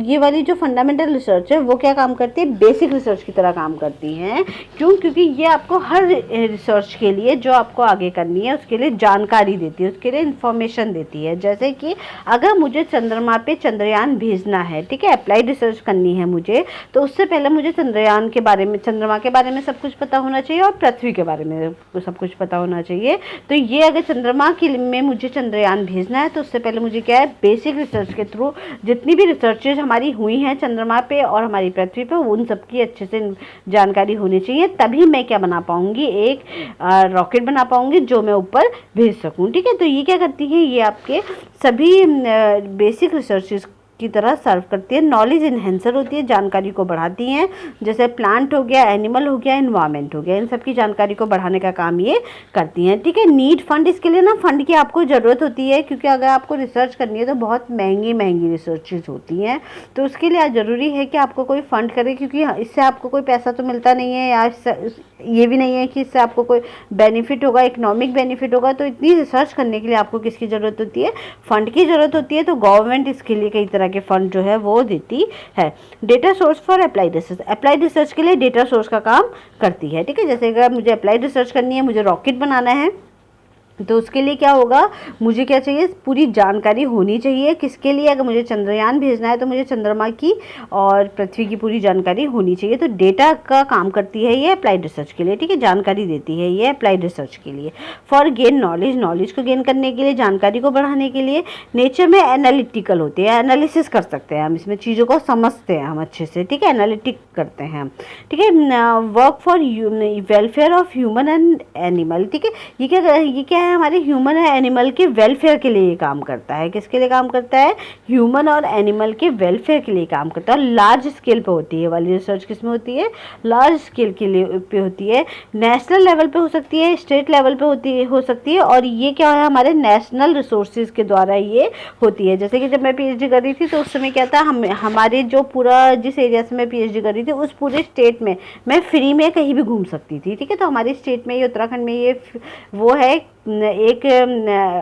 ये वाली जो फंडामेंटल रिसर्च है वो क्या काम करती है, बेसिक रिसर्च की तरह काम करती हैं। क्यों, क्योंकि ये आपको हर रिसर्च के लिए जो आपको आगे करनी है उसके लिए जानकारी देती है, उसके लिए इंफॉर्मेशन देती है। जैसे कि अगर मुझे चंद्रमा पे चंद्रयान भेजना है, ठीक है, अप्लाइड रिसर्च करनी है मुझे, तो उससे पहले मुझे चंद्रयान के बारे में, चंद्रमा के बारे में सब कुछ पता होना चाहिए और पृथ्वी के बारे में सब कुछ पता होना चाहिए। तो ये अगर चंद्रमा के में मुझे चंद्रयान भेजना है तो उससे पहले मुझे क्या है, बेसिक रिसर्च के थ्रू जितनी भी रिसर्चेज हमारी हुई हैं चंद्रमा पे और हमारी पृथ्वी पे, उन सब की अच्छे से जानकारी होनी चाहिए। तभी मैं क्या बना पाऊंगी, एक रॉकेट बना पाऊंगी जो मैं ऊपर भेज सकूं। ठीक है, तो ये क्या करती है, ये आपके सभी बेसिक रिसर्चेज की तरह सर्व करती है। नॉलेज इन्हेंसर होती है, जानकारी को बढ़ाती हैं। जैसे प्लांट हो गया, एनिमल हो गया, एनवायरनमेंट हो गया, इन सब की जानकारी को बढ़ाने का काम ये करती हैं। ठीक है, नीड फंड, इसके लिए ना फंड की आपको ज़रूरत होती है, क्योंकि अगर आपको रिसर्च करनी है तो बहुत महंगी महंगी रिसर्चेज होती हैं। तो उसके लिए ज़रूरी है कि आपको कोई फंड करे, क्योंकि इससे आपको कोई पैसा तो मिलता नहीं है, या ये भी नहीं है कि इससे आपको कोई बेनिफिट होगा, इकोनॉमिक बेनिफिट होगा। तो इतनी रिसर्च करने के लिए आपको किसकी ज़रूरत होती है, फंड की ज़रूरत होती है। तो गवर्नमेंट इसके लिए कई तरह के फंड जो है वो देती है। Data source for applied research, applied research के लिए डेटा सोर्स का काम करती है। ठीक है, जैसे अगर मुझे अप्लाइड रिसर्च करनी है, मुझे रॉकेट बनाना है, तो उसके लिए क्या होगा, मुझे क्या चाहिए, पूरी जानकारी होनी चाहिए। किसके लिए, अगर मुझे चंद्रयान भेजना है तो मुझे चंद्रमा की और पृथ्वी की पूरी जानकारी होनी चाहिए। तो डेटा का काम करती है ये अप्लाइड रिसर्च के लिए। ठीक है, जानकारी देती है ये अप्लाइड रिसर्च के लिए। फॉर गेन नॉलेज, नॉलेज को गेन करने के लिए, जानकारी को बढ़ाने के लिए। नेचर में एनालिटिकल होती है, एनालिसिस कर सकते हैं हम, इसमें चीज़ों को समझते हैं हम अच्छे से। ठीक है, एनालिटिक करते हैं हम। ठीक है, work for welfare of human and animal. ठीक है, ये क्या है, हमारे ह्यूमन और एनिमल के वेलफेयर के लिए काम करता है। किसके लिए काम करता है, ह्यूमन और एनिमल के वेलफेयर के लिए काम करता है। और लार्ज स्केल पे होती है वाली रिसर्च, किसमें होती है, लार्ज स्केल के लिए पे होती है। नेशनल लेवल पे हो सकती है, स्टेट लेवल पे हो सकती है। और ये क्या है, हमारे नेशनल रिसोर्सेज के द्वारा ये होती है। जैसे कि जब मैं पीएचडी कर रही थी तो उस समय क्या था, हमारे जो पूरा जिस एरिया से मैं पीएचडी कर रही थी उस पूरे स्टेट में मैं फ्री में कहीं भी घूम सकती थी। ठीक है, तो हमारे स्टेट में ये उत्तराखंड में ये वो है, एक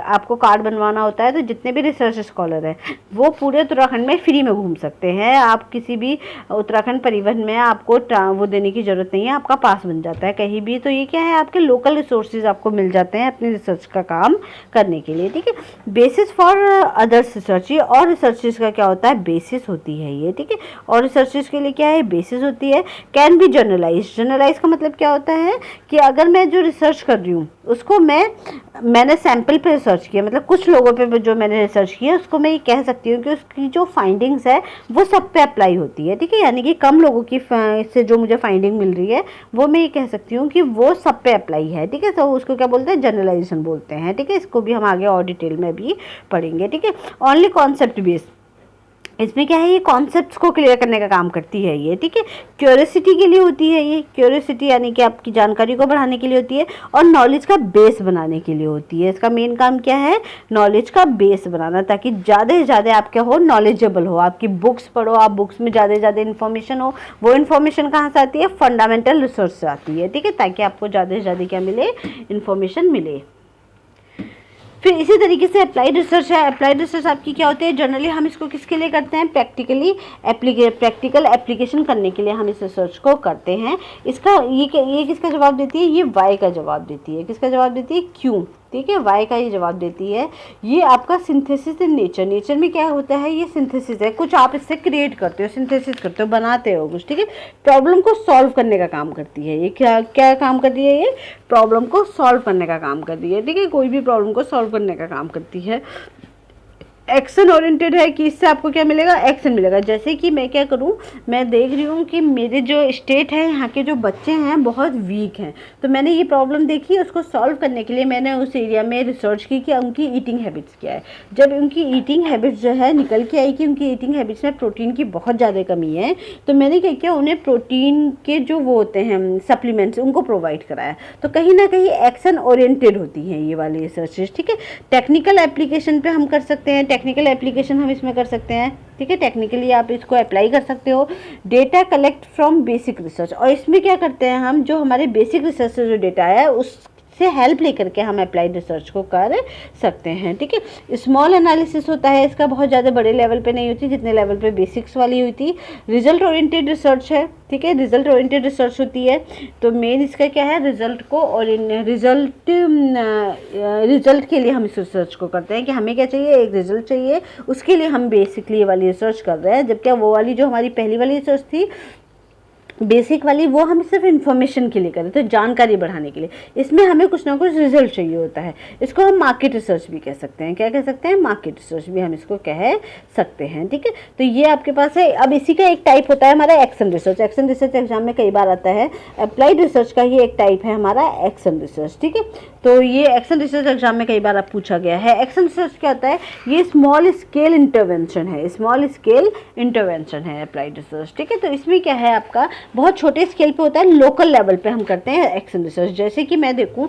आपको कार्ड बनवाना होता है, तो जितने भी रिसर्च स्कॉलर हैं वो पूरे उत्तराखंड में फ्री में घूम सकते हैं। आप किसी भी उत्तराखंड परिवहन में आपको वो देने की ज़रूरत नहीं है, आपका पास बन जाता है कहीं भी। तो ये क्या है, आपके लोकल रिसोर्सेज आपको मिल जाते हैं अपनी रिसर्च का काम करने के लिए। ठीक है, बेसिस फॉर अदर्स रिसर्च, ये और रिसर्चेज का क्या होता है, बेसिस होती है ये। ठीक है, और रिसर्चेज के लिए क्या है, बेसिस होती है। कैन बी जनरलाइज, जनरलाइज का मतलब क्या होता है कि अगर मैं जो रिसर्च कर रही हूँ उसको मैंने सैंपल पे रिसर्च किया, मतलब कुछ लोगों पे जो मैंने रिसर्च किया उसको मैं ये कह सकती हूँ कि उसकी जो फाइंडिंग्स है वो सब पे अप्लाई होती है। ठीक है, यानी कि कम लोगों की से जो मुझे फाइंडिंग मिल रही है वो मैं ये कह सकती हूँ कि वो सब पे अप्लाई है। ठीक है, तो उसको क्या बोलते हैं, जनरलाइजेशन बोलते हैं। ठीक है, इसको भी हम आगे और डिटेल में भी पढ़ेंगे। ठीक है, ओनली कॉन्सेप्ट बेस्ड, इसमें क्या है, ये कॉन्सेप्ट्स को क्लियर करने का काम करती है ये, ठीक है। क्यूरियोसिटी के लिए होती है ये, क्यूरियोसिटी यानी कि आपकी जानकारी को बढ़ाने के लिए होती है, और नॉलेज का बेस बनाने के लिए होती है। इसका मेन काम क्या है, नॉलेज का बेस बनाना, ताकि ज़्यादा से ज़्यादा आप क्या हो, नॉलेजेबल हो। आपकी बुक्स पढ़ो, आप बुक्स में ज़्यादा से ज़्यादा इन्फॉर्मेशन हो। वो इन्फॉर्मेशन कहाँ से आती है, फंडामेंटल रिसर्च से आती है, ठीक है, ताकि आपको ज़्यादा से ज़्यादा क्या मिले, इन्फॉर्मेशन मिले। फिर इसी तरीके से अप्लाइड रिसर्च है। अप्लाइड रिसर्च आपकी क्या होती है, जनरली हम इसको किसके लिए करते हैं, प्रैक्टिकल एप्लीकेशन करने के लिए हम इस रिसर्च को करते हैं। इसका ये किसका जवाब देती है, ये वाई का जवाब देती है। किसका जवाब देती है, क्यों, ठीक है, वाई का ये जवाब देती है। ये आपका सिंथेसिस इन नेचर, नेचर में क्या होता है, ये सिंथेसिस है, कुछ आप इससे क्रिएट करते हो, सिंथेसिस करते हो, बनाते हो कुछ, ठीक है। प्रॉब्लम को सॉल्व करने का काम करती है ये। क्या क्या काम करती है ये, प्रॉब्लम को सॉल्व करने का काम करती है, ठीक है, कोई भी प्रॉब्लम को सॉल्व करने का काम करती है। एक्शन ओरिएंटेड है कि इससे आपको क्या मिलेगा, एक्शन मिलेगा। जैसे कि मैं क्या करूं, मैं देख रही हूं कि मेरे जो स्टेट है, यहाँ के जो बच्चे हैं बहुत वीक हैं, तो मैंने ये प्रॉब्लम देखी, उसको सॉल्व करने के लिए मैंने उस एरिया में रिसर्च की कि उनकी ईटिंग हैबिट्स क्या है। जब उनकी ईटिंग हैबिट्स जो है निकल के आई कि उनकी ईटिंग हैबिट्स में प्रोटीन की बहुत ज़्यादा कमी है, तो मैंने क्या किया, उन्हें प्रोटीन के जो वो होते हैं सप्लीमेंट्स, उनको प्रोवाइड कराया। तो कहीं ना कहीं एक्शन ओरिएंटेड होती हैं ये वाली रिसर्चेज, ठीक है। टेक्निकल एप्लीकेशन पे हम कर सकते हैं, टेक्निकल एप्लीकेशन हम इसमें कर सकते हैं, ठीक है, टेक्निकली आप इसको अप्लाई कर सकते हो। Data collect from basic research, और इसमें क्या करते हैं हम, जो हमारे बेसिक रिसर्च से जो डेटा है उससे हेल्प लेकर के हम अप्लाइड रिसर्च को कर सकते हैं, ठीक है। स्मॉल एनालिसिस होता है इसका, बहुत ज़्यादा बड़े लेवल पे नहीं होती जितने लेवल पे बेसिक्स वाली हुई थी। रिजल्ट ओरिएंटेड रिसर्च है, ठीक है, रिजल्ट ओरिएंटेड रिसर्च होती है। तो मेन इसका क्या है, रिजल्ट को, और रिजल्ट के लिए हम इस रिसर्च को करते हैं कि हमें क्या चाहिए, एक रिजल्ट चाहिए, उसके लिए हम बेसिकली ये वाली रिसर्च कर रहे हैं। जबकि वो वाली जो हमारी पहली वाली रिसर्च थी बेसिक वाली, वो हम सिर्फ इन्फॉर्मेशन के लिए करें, तो जानकारी बढ़ाने के लिए। इसमें हमें कुछ ना कुछ रिजल्ट चाहिए होता है। इसको हम मार्केट रिसर्च भी कह सकते हैं। क्या कह सकते हैं, मार्केट रिसर्च भी हम इसको कह सकते हैं, ठीक है। तो ये आपके पास है। अब इसी का एक टाइप होता है हमारा action research. Action research exam में कई बार आता है। अप्लाइड रिसर्च का ही एक टाइप है हमारा एक्शन रिसर्च, ठीक है। तो ये एक्शन रिसर्च एग्जाम में कई बार आप पूछा गया है। एक्शन रिसर्च क्या होता है, ये स्मॉल स्केल इंटरवेंशन है, स्मॉल स्केल इंटरवेंशन है अप्लाइड रिसर्च, ठीक है। तो इसमें क्या है, आपका बहुत छोटे स्केल पे होता है, लोकल लेवल पे हम करते हैं एक्शन रिसर्च। जैसे कि मैं देखूं,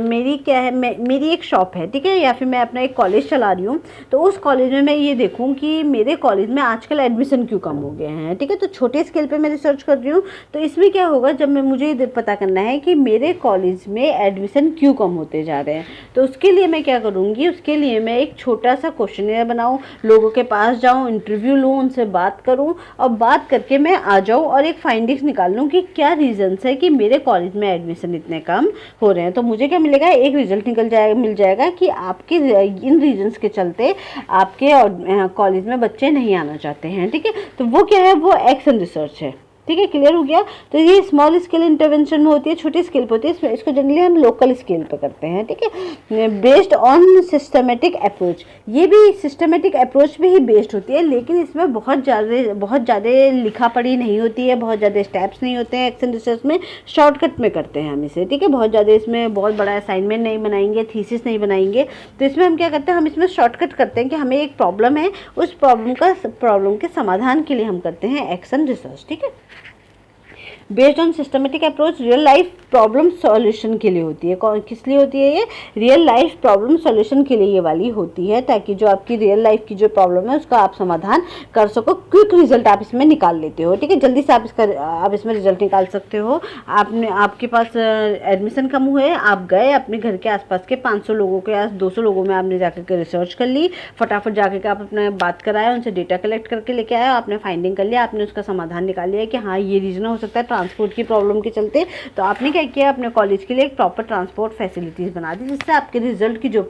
मेरी क्या है, मेरी एक शॉप है, ठीक है, या फिर मैं अपना एक कॉलेज चला रही हूँ, तो उस कॉलेज में मैं ये देखूं कि मेरे कॉलेज में आजकल एडमिशन क्यों कम हो गए हैं, ठीक है। तो छोटे स्केल पे मैं रिसर्च कर रही हूँ। तो इसमें क्या होगा, जब मुझे पता करना है कि मेरे कॉलेज में एडमिशन क्यों कम होते जा रहे हैं, तो उसके लिए मैं क्या करूँगी, उसके लिए मैं एक छोटा सा क्वेश्चनेयर बनाऊँ, लोगों के पास जाऊँ, इंटरव्यू लूँ, उनसे बात करूँ, और बात करके मैं आ जाऊँ और एक फाइंडिंग्स निकाल लूँ कि क्या रीजंस है कि मेरे कॉलेज में एडमिशन इतने कम हो रहे हैं। तो मुझे क्या मिलेगा, एक रिजल्ट मिल जाएगा कि आपके इन रीजंस के चलते आपके कॉलेज में बच्चे नहीं आना चाहते हैं, ठीक है। तो वो क्या है, वो एक्शन रिसर्च है, ठीक है, क्लियर हो गया। तो ये स्मॉल स्केल इंटरवेंशन में होती है, छोटी स्केल पे होती है। इसको जनरली हम लोकल स्केल पे करते हैं, ठीक है, बेस्ड ऑन सिस्टमेटिक अप्रोच। ये भी सिस्टमेटिक अप्रोच पे ही बेस्ड होती है, लेकिन इसमें बहुत ज़्यादा लिखा पढ़ी नहीं होती है, बहुत ज़्यादा स्टेप्स नहीं होते हैं। एक्शन रिसर्च में शॉर्टकट में करते हैं हम इसे, ठीक है, बहुत ज़्यादा इसमें बहुत बड़ा असाइनमेंट नहीं बनाएंगे, थीसिस नहीं बनाएंगे। तो इसमें हम क्या करते हैं, हम इसमें शॉर्टकट करते हैं कि हमें एक प्रॉब्लम है, उस प्रॉब्लम के समाधान के लिए हम करते हैं एक्शन रिसर्च, ठीक है। Based on systematic approach real life problem solution के लिए होती है। किस लिए होती है ये, रियल लाइफ प्रॉब्लम सॉल्यूशन के लिए ये वाली होती है, ताकि जो आपकी रियल लाइफ की जो प्रॉब्लम है उसका आप समाधान कर सको। क्विक रिजल्ट आप इसमें निकाल लेते हो, ठीक है, जल्दी से आप इसमें रिजल्ट निकाल सकते हो। आपके पास एडमिशन कम हुए, आप गए अपने घर के आसपास के 500 लोगों के या 200 लोगों में आपने जाकर के रिसर्च कर ली, फटाफट जाकर के आप अपने बात कराया, उनसे डेटा कलेक्ट करके लेके आया, आपने फाइंडिंग कर लिया, आपने उसका समाधान निकाल लिया कि हाँ ये रीजन हो सकता है ट्रांसपोर्ट की प्रॉब्लम के चलते। तो आपने क्या किया, अपने कॉलेज के लिए एक प्रॉपर ट्रांसपोर्ट फैसिलिटीज़ बना दी, जिससे आपके रिजल्ट की जो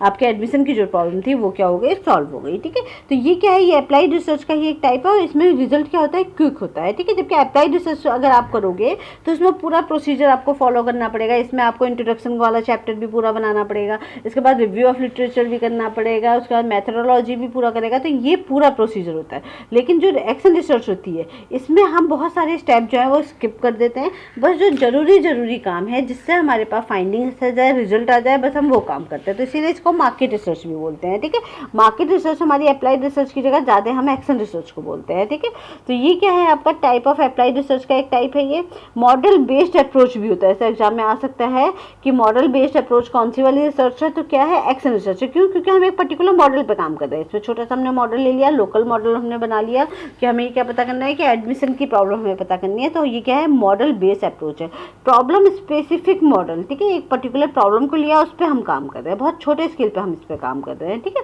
आपके एडमिशन की जो प्रॉब्लम थी वो क्या हो गई, सॉल्व हो गई, ठीक है। तो ये क्या है, ये अप्लाइड रिसर्च का ही एक टाइप है, और इसमें रिजल्ट क्या होता है, क्विक होता है, ठीक है। जबकि अप्लाइड रिसर्च अगर आप करोगे तो इसमें पूरा प्रोसीजर आपको फॉलो करना पड़ेगा। इसमें आपको इंट्रोडक्शन वाला चैप्टर भी पूरा बनाना पड़ेगा, इसके बाद रिव्यू ऑफ लिटरेचर भी करना पड़ेगा, उसके बाद मैथडोलॉजी भी पूरा करेगा। तो ये पूरा प्रोसीजर होता है। लेकिन जो एक्शन रिसर्च होती है, इसमें हम बहुत सारे स्टेप जो है वो स्किप कर देते हैं। बस जो ज़रूरी काम है जिससे हमारे पास फाइंडिंग्स आ जाए, रिजल्ट आ जाए, बस हम वो काम करते हैं। तो इसीलिए इसको मार्केट रिसर्च भी बोलते हैं। ठीक है, मार्केट रिसर्च हमारी अप्लाइड रिसर्च की जगह ज़्यादा हम एक्शन रिसर्च को बोलते हैं। ठीक है, तो ये क्या है आपका टाइप ऑफ अप्लाइड रिसर्च का एक टाइप है। ये मॉडल बेस्ड अप्रोच भी होता है। ऐसे एग्जाम में आ सकता है कि मॉडल बेस्ड अप्रोच कौन सी वाली रिसर्च है, तो क्या है एक्शन रिसर्च है। क्यों? क्योंकि हम एक पर्टिकुलर मॉडल पे काम कर रहे हैं। इसमें छोटा सा हमने मॉडल ले लिया, लोकल मॉडल हमने बना लिया कि हमें क्या पता करना है कि एडमिशन की प्रॉब्लम हमें पता करनी है। तो ये क्या है, मॉडल बेस्ड अप्रोच है, प्रॉब्लम स्पेसिफिक मॉडल। ठीक है, एक पर्टिकुलर प्रॉब्लम को लिया, उस पर हम काम कर रहे हैं, बहुत छोटे स्केल पे हम इस पर काम कर रहे हैं। ठीक है,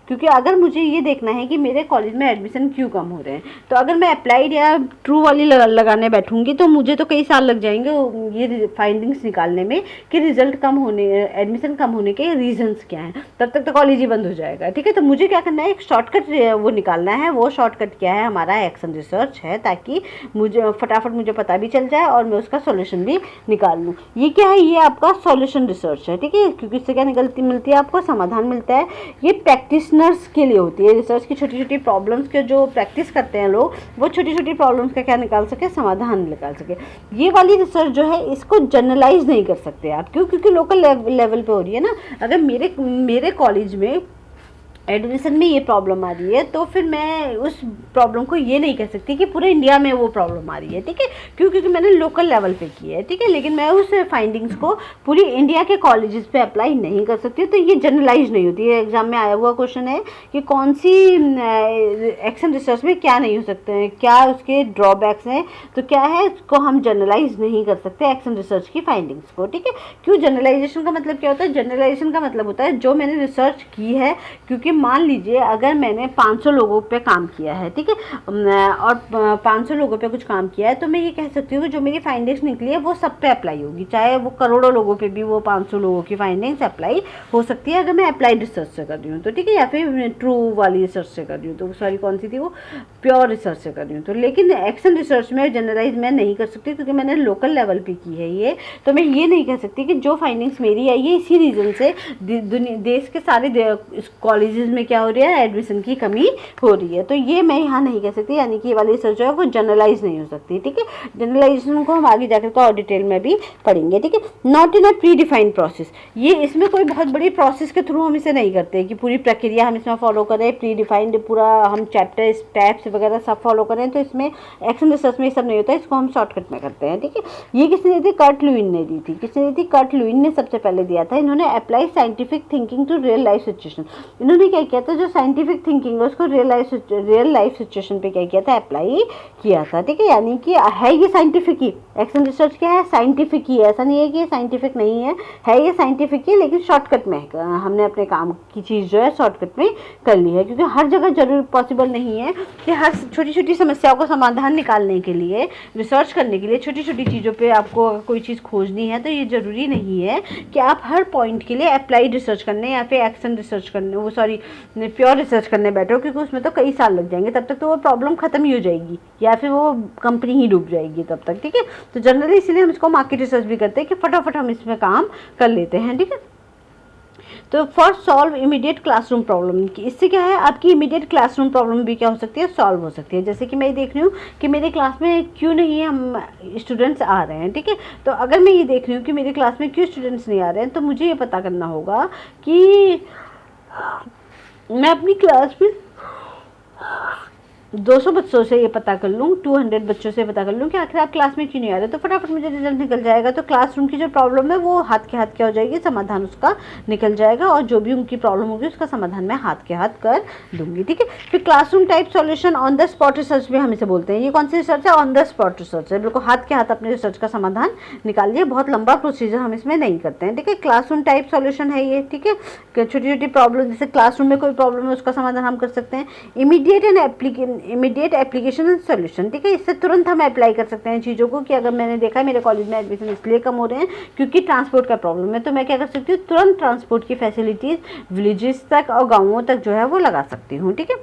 क्योंकि अगर मुझे ये देखना है कि मेरे कॉलेज में एडमिशन क्यों कम हो रहे हैं, तो अगर मैं अप्लाइड या ट्रू वाली लगाने बैठूंगी तो मुझे तो कई साल लग जाएंगे ये फाइंडिंग्स निकालने में कि रिजल्ट कम होने, एडमिशन कम होने के रीजंस क्या हैं। तब तक तो कॉलेज ही बंद हो जाएगा। ठीक है, तो मुझे क्या करना है, एक शॉर्टकट वो निकालना है। वो शॉर्टकट क्या है, हमारा एक्शन रिसर्च है, ताकि मुझे फटाफट मुझे पता भी चल जाए और मैं उसका सॉल्यूशन भी निकाल लूँ। ये क्या है, ये आपका सॉल्यूशन रिसर्च है। ठीक है, क्योंकि इससे क्या मिलती है आपको, समाधान मिलता है। ये प्रैक्टिशनर्स के लिए होती है रिसर्च की, छोटी छोटी प्रॉब्लम्स के जो प्रैक्टिस करते हैं लोग, वो छोटी छोटी प्रॉब्लम्स का क्या निकाल सके, समाधान निकाल सके। ये वाली रिसर्च जो है इसको जनरलाइज नहीं कर सकते आप। क्यों? क्योंकि लोकल लेवल पे हो रही है ना। अगर मेरे कॉलेज में एडमिशन में ये प्रॉब्लम आ रही है तो फिर मैं उस प्रॉब्लम को ये नहीं कह सकती कि पूरे इंडिया में वो प्रॉब्लम आ रही है। ठीक है, क्योंकि मैंने लोकल लेवल पे की है। ठीक है, लेकिन मैं उस फाइंडिंग्स को पूरी इंडिया के कॉलेजेस पे अप्लाई नहीं कर सकती। तो ये जनरलाइज नहीं होती है। एग्जाम में आया हुआ क्वेश्चन है कि कौन सी एक्शन रिसर्च में क्या नहीं हो सकते हैं, क्या उसके ड्रॉबैक्स हैं। तो क्या है, इसको हम जनरलाइज नहीं कर सकते एक्शन रिसर्च की फाइंडिंग्स को। ठीक है, क्यों? जनरलाइजेशन का मतलब क्या होता है, जनरलाइजेशन का मतलब होता है जो मैंने रिसर्च की है, क्योंकि मान लीजिए अगर मैंने 500 लोगों पे काम किया है, ठीक है, और 500 लोगों पे कुछ काम किया है, तो मैं ये कह सकती हूँ कि जो मेरी फाइंडिंग्स निकली है वो सब पे अप्लाई होगी, चाहे वो करोड़ों लोगों पे भी वो 500 लोगों की फाइंडिंग्स अप्लाई हो सकती है अगर मैं अप्लाइड रिसर्च से कर रही हूँ तो। ठीक है, या फिर ट्रू वाली रिसर्च से कर रही हूँ तो, सॉरी कौन सी थी वो, प्योर रिसर्च से कर रही हूँ तो। लेकिन एक्शन रिसर्च में जनरलाइज मैं नहीं कर सकती क्योंकि मैंने लोकल लेवल पे की है ये। तो मैं ये नहीं कह सकती कि जो फाइंडिंग्स मेरी आई है इसी रीज़न से देश के सारे कॉलेजेस में क्या हो रही है, एडमिशन की कमी हो रही है। तो ये मैं यहाँ नहीं कह सकती, यानी कि ये वाली रिसर्च जो है वो जनरलाइज नहीं हो सकती। ठीक है, जनरलाइजेशन को हम आगे जाकर और डिटेल में भी पढ़ेंगे। ठीक है, not in a pre defined process, ये इसमें कोई बहुत बड़ी प्रोसेस के थ्रू हम इसे नहीं करते कि पूरी प्रक्रिया हम इसमें फॉलो करें, प्री डिफाइंड पूरा हम चैप्टर स्टेप्स वगैरह सब फॉलो करें। तो इसमें एक्शन रिसर्च में ये सब नहीं होता है, इसको हम शॉर्टकट में करते हैं। ठीक है, ये किसने दी थी, कर्ट लुईन ने दी थी। किसने दी थी, कर्ट लुईन ने सबसे पहले दिया था। इन्होंने apply scientific thinking to real life situation. इन्होंने क्या किया था, जो साइंटिफिक थिंकिंग है उसको रियल लाइफ सिचुएशन पे क्या किया था, अप्लाई किया था। ठीक है, यानी कि है ये साइंटिफिक ही, एक्शन रिसर्च क्या है, साइंटिफिक ही है। ऐसा नहीं है कि ये साइंटिफिक नहीं है ये साइंटिफिक ही, लेकिन शॉर्टकट में हमने अपने काम की चीज़ जो है शॉर्टकट में कर ली है। क्योंकि हर जगह जरूर पॉसिबल नहीं है कि हर छोटी छोटी समस्याओं का समाधान निकालने के लिए, रिसर्च करने के लिए छोटी छोटी चीज़ों पे आपको कोई चीज़ खोजनी है तो ये ज़रूरी नहीं है कि आप हर पॉइंट के लिए अप्लाइड रिसर्च करने या फिर एक्शन रिसर्च करने, वो सॉरी प्योर रिसर्च करने बैठो, क्योंकि उसमें तो कई साल लग जाएंगे, तब तक तो वो प्रॉब्लम खत्म ही हो जाएगी या फिर वो कंपनी ही डूब जाएगी तब तक। ठीक है, तो जनरली इसलिए हम इसको मार्केट रिसर्च भी करते हैं कि फटाफट हम इसमें काम कर लेते हैं। ठीक है, तो for solve immediate classroom problem की, इससे क्या है आपकी इमीडिएट क्लासरूम प्रॉब्लम भी क्या हो सकती है, सॉल्व हो सकती है। जैसे कि मैं देख रही हूँ कि मेरे क्लास में क्यों नहीं हम स्टूडेंट्स आ रहे हैं। ठीक है, तो अगर मैं ये देख रही हूँ कि मेरे क्लास में क्यों स्टूडेंट्स नहीं आ रहे हैं, तो मुझे ये पता करना होगा कि मैं अपनी क्लास में 200 बच्चों से ये पता कर लूँ, 200 बच्चों से पता कर लूँ कि आखिर आप क्लास में क्यों नहीं आ रहे, तो फटाफट मुझे रिजल्ट निकल जाएगा। तो क्लासरूम की जो प्रॉब्लम है वो हाथ के हाथ क्या हो जाएगी, समाधान उसका निकल जाएगा, और जो भी उनकी प्रॉब्लम होगी उसका समाधान मैं हाथ के हाथ कर दूंगी। ठीक है, फिर classroom type solution on the spot research भी हम इसे बोलते हैं। ये कौन सी रिसर्च है, ऑन द स्पॉट रिसर्च है, बिल्कुल हाथ के हाथ अपने रिसर्च का समाधान निकालिए, बहुत लंबा प्रोसीजर हम इसमें नहीं करते हैं। ठीक है, क्लासरूम टाइप सॉल्यूशन है ये। ठीक है, छोटी छोटी प्रॉब्लम, जैसे क्लासरूम में कोई प्रॉब्लम है उसका समाधान हम कर सकते हैं। इमीडिएट एप्लीकेशन एंड सॉल्यूशन, ठीक है, इससे तुरंत हम अप्लाई कर सकते हैं चीज़ों को, कि अगर मैंने देखा है मेरे कॉलेज में एडमिशन इसलिए कम हो रहे हैं क्योंकि ट्रांसपोर्ट का प्रॉब्लम है, तो मैं क्या कर सकती हूँ, तुरंत ट्रांसपोर्ट की फैसिलिटीज़ विलेजेस तक और गाँवों तक जो है वो लगा सकती हूँ। ठीक है,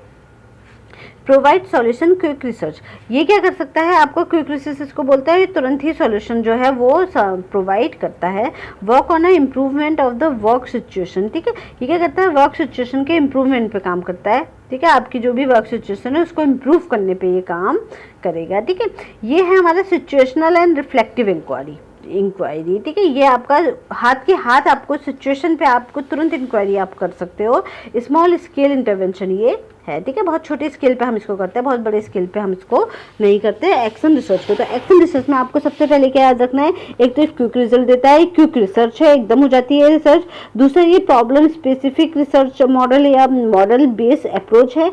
प्रोवाइड सॉल्यूशन क्विक रिसर्च, ये क्या कर सकता है, आपको क्विक रिसर्च इसको बोलता है, ये तुरंत ही सॉल्यूशन जो है वो प्रोवाइड करता है। Work on a improvement of the work situation, ठीक है, ये क्या करता है, वर्क सिचुएशन के इम्प्रूवमेंट पे काम करता है, ठीक है, आपकी जो भी वर्क सिचुएशन है उसको इम्प्रूव करने पे ये काम करेगा, ठीक है। ये है हमारा सिचुएशनल एंड रिफ्लेक्टिव इंक्वायरी, ठीक है, ये आपका हाथ के हाथ आपको सिचुएशन पे आपको तुरंत इंक्वायरी आप कर सकते हो। स्मॉल स्केल इंटरवेंशन ये है, ठीक है, बहुत छोटे स्केल पे हम इसको करते हैं, बहुत बड़े स्केल पे हम इसको नहीं करते। एक्शन रिसर्च को, तो एक्शन रिसर्च में आपको सबसे पहले क्या याद रखना है, एक तो क्विक रिजल्ट देता है, क्विक रिसर्च है, एकदम हो जाती है रिसर्च। दूसरा ये प्रॉब्लम स्पेसिफिक रिसर्च मॉडल या मॉडल बेस्ड अप्रोच है।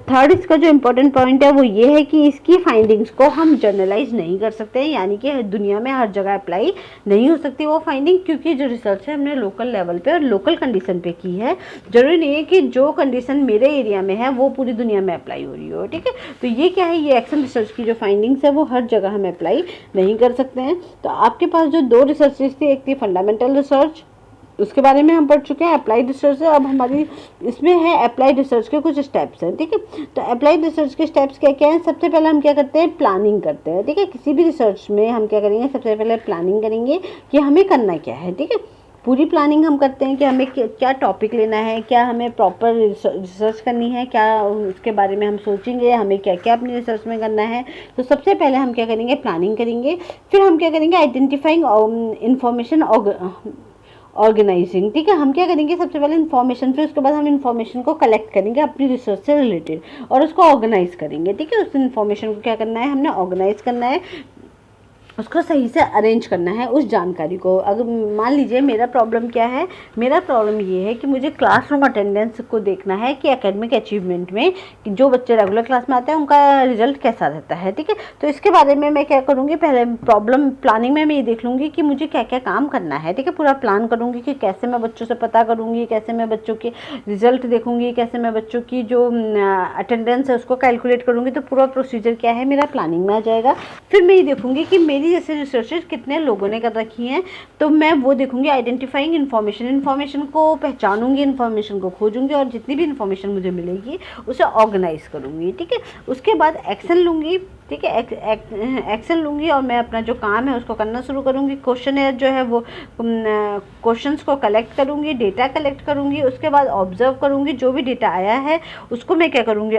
थर्ड इसका जो इंपॉर्टेंट पॉइंट है वो ये है कि इसकी फाइंडिंग्स को हम जर्नलाइज नहीं कर सकते हैं, यानी कि दुनिया में हर जगह अप्लाई नहीं हो सकती वो फाइंडिंग, क्योंकि जो रिसर्च है हमने लोकल लेवल पे और लोकल कंडीशन पे की है। जरूरी नहीं है कि जो कंडीशन मेरे एरिया में है वो पूरी दुनिया में अप्लाई हो रही हो, ठीक है। तो ये क्या है, ये एक्शन रिसर्च की जो फाइंडिंग्स है वो हर जगह हम अप्लाई नहीं कर सकते हैं। तो आपके पास जो दो रिसर्चेस थी, एक थी फंडामेंटल रिसर्च, उसके बारे में हम पढ़ चुके हैं, अप्लाइड रिसर्च है, अब हमारी इसमें है अप्लाइड रिसर्च के कुछ स्टेप्स हैं, ठीक है। तो अप्लाइड रिसर्च के स्टेप्स क्या क्या हैं, सबसे पहले हम क्या करते हैं, प्लानिंग करते हैं, ठीक है। किसी भी रिसर्च में हम क्या करेंगे, सबसे पहले प्लानिंग करेंगे कि हमें करना क्या है, ठीक है। पूरी प्लानिंग हम करते हैं कि हमें क्या टॉपिक लेना है, क्या हमें प्रॉपर रिसर्च करनी है, क्या उसके बारे में हम सोचेंगे, हमें क्या क्या अपनी रिसर्च में करना है। तो सबसे पहले हम क्या करेंगे, प्लानिंग करेंगे। फिर हम क्या करेंगे, आइडेंटिफाइंग इंफॉर्मेशन ऑर्गेनाइजिंग, ठीक है। हम क्या करेंगे, सबसे पहले इन्फॉर्मेशन, फिर उसके बाद हम इन्फॉर्मेशन को कलेक्ट करेंगे अपनी रिसर्च से रिलेटेड और उसको ऑर्गेनाइज करेंगे, ठीक है। उस इन्फॉर्मेशन को क्या करना है, हमने ऑर्गेनाइज करना है, उसको सही से अरेंज करना है उस जानकारी को। अगर मान लीजिए मेरा प्रॉब्लम क्या है, मेरा प्रॉब्लम ये है कि मुझे क्लासरूम अटेंडेंस को देखना है कि एकेडमिक अचीवमेंट में कि जो बच्चे रेगुलर क्लास में आते हैं उनका रिजल्ट कैसा रहता है, ठीक है। तो इसके बारे में मैं क्या करूँगी, पहले प्रॉब्लम प्लानिंग में मैं ये देख लूँगी कि मुझे क्या क्या काम करना है, ठीक है। पूरा प्लान करूँगी कि कैसे मैं बच्चों से पता करूँगी, कैसे मैं बच्चों के रिजल्ट देखूँगी, कैसे मैं बच्चों की जो अटेंडेंस है उसको कैलकुलेट करूँगी। तो पूरा प्रोसीजर क्या है मेरा प्लानिंग में आ जाएगा। फिर मैं ये देखूँगी कि मेरी जैसे रिसर्चेस कितने लोगों ने कर रखी हैं, तो मैं वो देखूंगी। आइडेंटिफाइंग इन्फॉर्मेशन को पहचानूंगी, इन्फॉर्मेशन को खोजूंगी और जितनी भी इन्फॉर्मेशन मुझे मिलेगी उसे ऑर्गेनाइज करूंगी, ठीक है। उसके बाद एक्शन लूँगी, ठीक है, एक्शन लूँगी और मैं अपना जो काम है उसको करना शुरू करूँगी। क्वेश्चन जो है वो क्वेश्चंस को कलेक्ट करूँगी, डेटा कलेक्ट करूँगी। उसके बाद ऑब्जर्व करूँगी, जो भी डेटा आया है उसको मैं क्या करूँगी,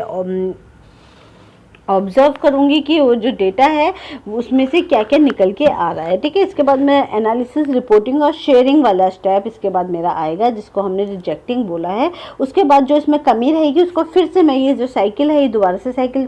ऑब्जर्व करूँगी कि वो जो डेटा है उसमें से क्या क्या निकल के आ रहा है, ठीक है। इसके बाद मैं एनालिसिस, रिपोर्टिंग और शेयरिंग वाला स्टेप इसके बाद मेरा आएगा, जिसको हमने रिजेक्टिंग बोला है। उसके बाद जो इसमें कमी रहेगी उसको फिर से मैं, ये जो साइकिल है ये दोबारा से साइकिल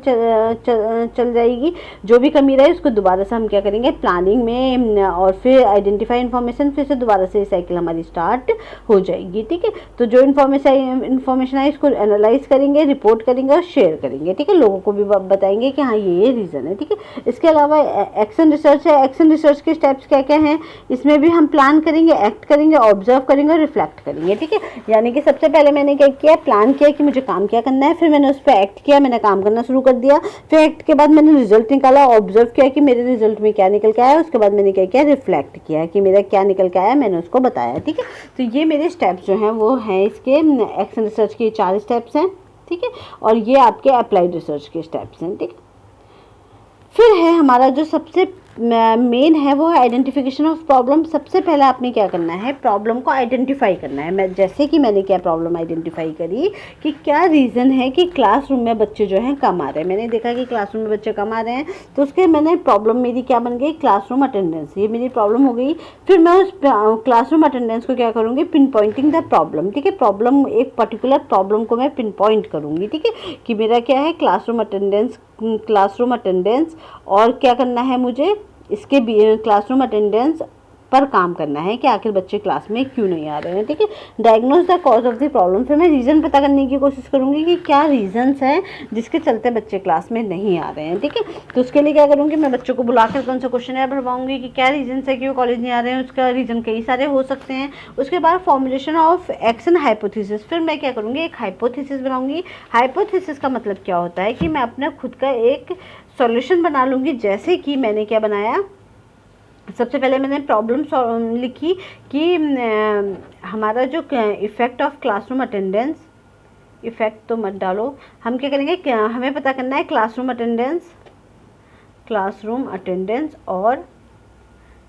चल जाएगी। जो भी कमी रहे उसको दोबारा से हम क्या करेंगे, प्लानिंग में और फिर आइडेंटिफाई इन्फॉर्मेशन, फिर से दोबारा से साइकिल हमारी स्टार्ट हो जाएगी, ठीक है। तो जो इन्फॉर्मेशन आई उसको एनालाइज करेंगे, रिपोर्ट करेंगे और शेयर करेंगे, ठीक है। लोगों को भी बताएंगे कि हाँ ये रीज़न है, ठीक है। इसके अलावा एक्शन रिसर्च है। एक्शन रिसर्च के स्टेप्स क्या क्या हैं, इसमें भी हम प्लान करेंगे, एक्ट करेंगे, ऑब्जर्व करेंगे और रिफ्लेक्ट करेंगे, ठीक है। यानी कि सबसे पहले मैंने क्या किया, प्लान किया कि मुझे काम क्या करना है, फिर मैंने उस पर एक्ट किया, मैंने काम करना शुरू कर दिया। फिर एक्ट के बाद मैंने रिजल्ट निकाला, ऑब्जर्व किया कि मेरे रिजल्ट में क्या निकल के आया। उसके बाद मैंने क्या किया, रिफ्लेक्ट किया कि मेरा क्या निकल के आया, मैंने उसको बताया, ठीक है। तो ये मेरे स्टेप्स जो हैं वो हैं इसके एक्शन रिसर्च के 4 स्टेप्स हैं, ठीक है। और ये आपके अप्लाइड रिसर्च के स्टेप्स हैं, ठीक है। फिर है हमारा जो सबसे मेन है वो है आइडेंटिफिकेशन ऑफ प्रॉब्लम। सबसे पहले आपने क्या करना है, प्रॉब्लम को आइडेंटिफाई करना है। मैं जैसे कि मैंने क्या प्रॉब्लम आइडेंटिफाई करी कि क्या रीज़न है कि क्लासरूम में बच्चे जो हैं कम आ रहे हैं। मैंने देखा कि क्लासरूम में बच्चे कम आ रहे हैं, तो उसके मैंने प्रॉब्लम मेरी क्या बन गई, क्लासरूम अटेंडेंस, ये मेरी प्रॉब्लम हो गई। फिर मैं उस क्लासरूम अटेंडेंस को क्या करूँगी, पिन पॉइंटिंग द प्रॉब्लम, ठीक है। प्रॉब्लम, एक पर्टिकुलर प्रॉब्लम को मैं पिन पॉइंट करूँगी, ठीक है, कि मेरा क्या है, क्लासरूम अटेंडेंस और क्या करना है मुझे, इसके क्लासरूम अटेंडेंस पर काम करना है कि आखिर बच्चे क्लास में क्यों नहीं आ रहे हैं, ठीक है। Diagnose the cause of the problem, फिर मैं रीज़न पता करने की कोशिश करूँगी कि क्या रीज़न्स हैं जिसके चलते बच्चे क्लास में नहीं आ रहे हैं, ठीक है। तो उसके लिए क्या करूँगी, मैं बच्चों को बुलाकर कौन सा क्वेश्चन भरवाऊँगी कि क्या रीज़न्स है कि वो कॉलेज नहीं आ रहे हैं। उसका रीज़न कई सारे हो सकते हैं। उसके बाद फॉर्मुलेशन ऑफ एक्शन हाइपोथेसिस, फिर मैं क्या करूँगी, एक हाइपोथेसिस बनाऊँगी। हाइपोथेसिस का मतलब क्या होता है कि मैं अपना खुद का एक सॉल्यूशन बना लूँगी। जैसे कि मैंने क्या बनाया, सबसे पहले मैंने प्रॉब्लम लिखी कि हमारा जो effect of classroom attendance effect तो मत डालो। हम क्या करेंगे, क्या हमें पता करना है क्लासरूम अटेंडेंस और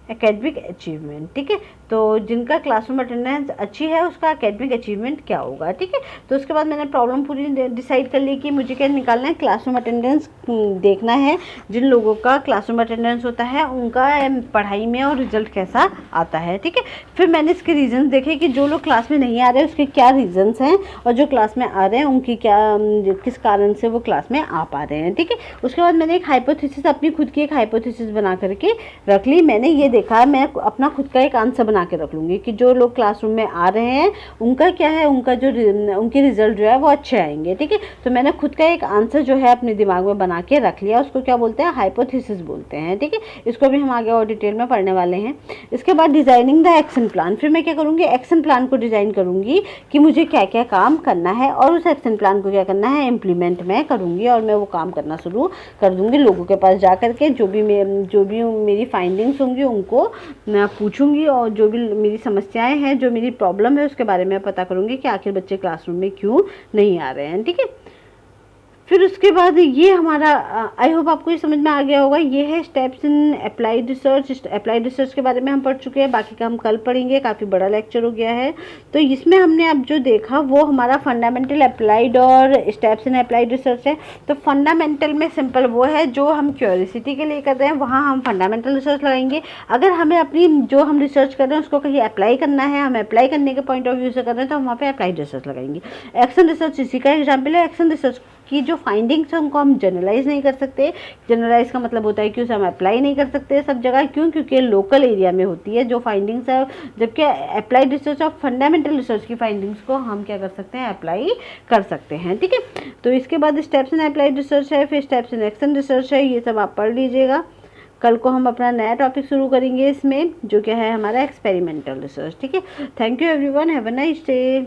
एकेडमिक अचीवमेंट। ठीक है, तो जिनका क्लासरूम अटेंडेंस अच्छी है उसका एकेडमिक अचीवमेंट क्या होगा। ठीक है, तो उसके बाद मैंने प्रॉब्लम पूरी डिसाइड कर ली कि मुझे क्या निकालना है, क्लासरूम अटेंडेंस देखना है। जिन लोगों का क्लासरूम अटेंडेंस होता है उनका पढ़ाई में और रिजल्ट कैसा आता है। ठीक है, फिर मैंने इसके रीजंस देखे कि जो लोग क्लास में नहीं आ रहे उसके क्या रीजंस हैं, और जो क्लास में आ रहे हैं उनकी क्या किस कारण से वो क्लास में आ पा रहे हैं। ठीक है, उसके बाद मैंने एक हाइपोथेसिस, अपनी खुद की एक हाइपोथेसिस बना करके रख ली। मैंने ये देखा, मैं अपना खुद का एक आंसर बना के रख लूँगी कि जो लोग क्लासरूम में आ रहे हैं उनका क्या है, उनका जो उनके रिजल्ट जो है वो अच्छे आएंगे। ठीक है, तो मैंने खुद का एक आंसर जो है अपने दिमाग में बना के रख लिया, उसको क्या बोलते हैं, हाइपोथेसिस बोलते हैं। ठीक है, इसको भी हम आगे और डिटेल में पढ़ने वाले हैं। इसके बाद डिज़ाइनिंग द एक्शन प्लान, फिर मैं क्या करूँगी, एक्शन प्लान को डिज़ाइन करूँगी कि मुझे क्या क्या काम करना है, और उस एक्शन प्लान को क्या करना है, इम्प्लीमेंट मैं करूँगी, और मैं वो काम करना शुरू कर दूँगी। लोगों के पास जा करके जो भी मेरी फाइंडिंग्स होंगी उनको मैं पूछूंगी, और जो भी मेरी समस्याएं हैं, जो मेरी प्रॉब्लम है उसके बारे में पता करूंगी कि आखिर बच्चे क्लासरूम में क्यों नहीं आ रहे हैं। ठीक है, फिर उसके बाद ये हमारा, आई होप आपको ये समझ में आ गया होगा, ये है steps in applied research. Applied research के बारे में हम पढ़ चुके हैं, बाकी का हम कल पढ़ेंगे, काफ़ी बड़ा लेक्चर हो गया है। तो इसमें हमने अब जो देखा वो हमारा फंडामेंटल अप्लाइड और स्टेप्स इन अप्लाइड रिसर्च है। तो फंडामेंटल में सिंपल वो है जो हम क्यूरियोसिटी के लिए कर रहे हैं, वहाँ हम फंडामेंटल रिसर्च लगाएंगे। अगर हमें अपनी जो हम रिसर्च कर रहे हैं उसको कहीं अप्लाई करना है, हम अप्लाई करने के पॉइंट ऑफ व्यू से कर रहे हैं, तो हम वहाँ पे अप्लाइड रिसर्च लगाएंगे। एक्शन रिसर्च इसी का एग्जाम्पल है। एक्शन रिसर्च की जो फाइंडिंग्स हैं उनको हम जनरलाइज नहीं कर सकते। जनरलाइज का मतलब होता है कि उसे हम अप्लाई नहीं कर सकते सब जगह, क्यों, क्योंकि लोकल एरिया में होती है जो फाइंडिंग्स है। जबकि अप्लाइड रिसर्च और फंडामेंटल रिसर्च की फाइंडिंग्स को हम क्या कर सकते हैं, अप्लाई कर सकते हैं। ठीक है, तो इसके बाद स्टेप्स इन अप्लाइड रिसर्च है, फिर स्टेप्स इन एक्शन रिसर्च है, ये सब आप पढ़ लीजिएगा। कल को हम अपना नया टॉपिक शुरू करेंगे इसमें, जो क्या है हमारा एक्सपेरिमेंटल रिसर्च। ठीक है, thank you everyone, have a nice day.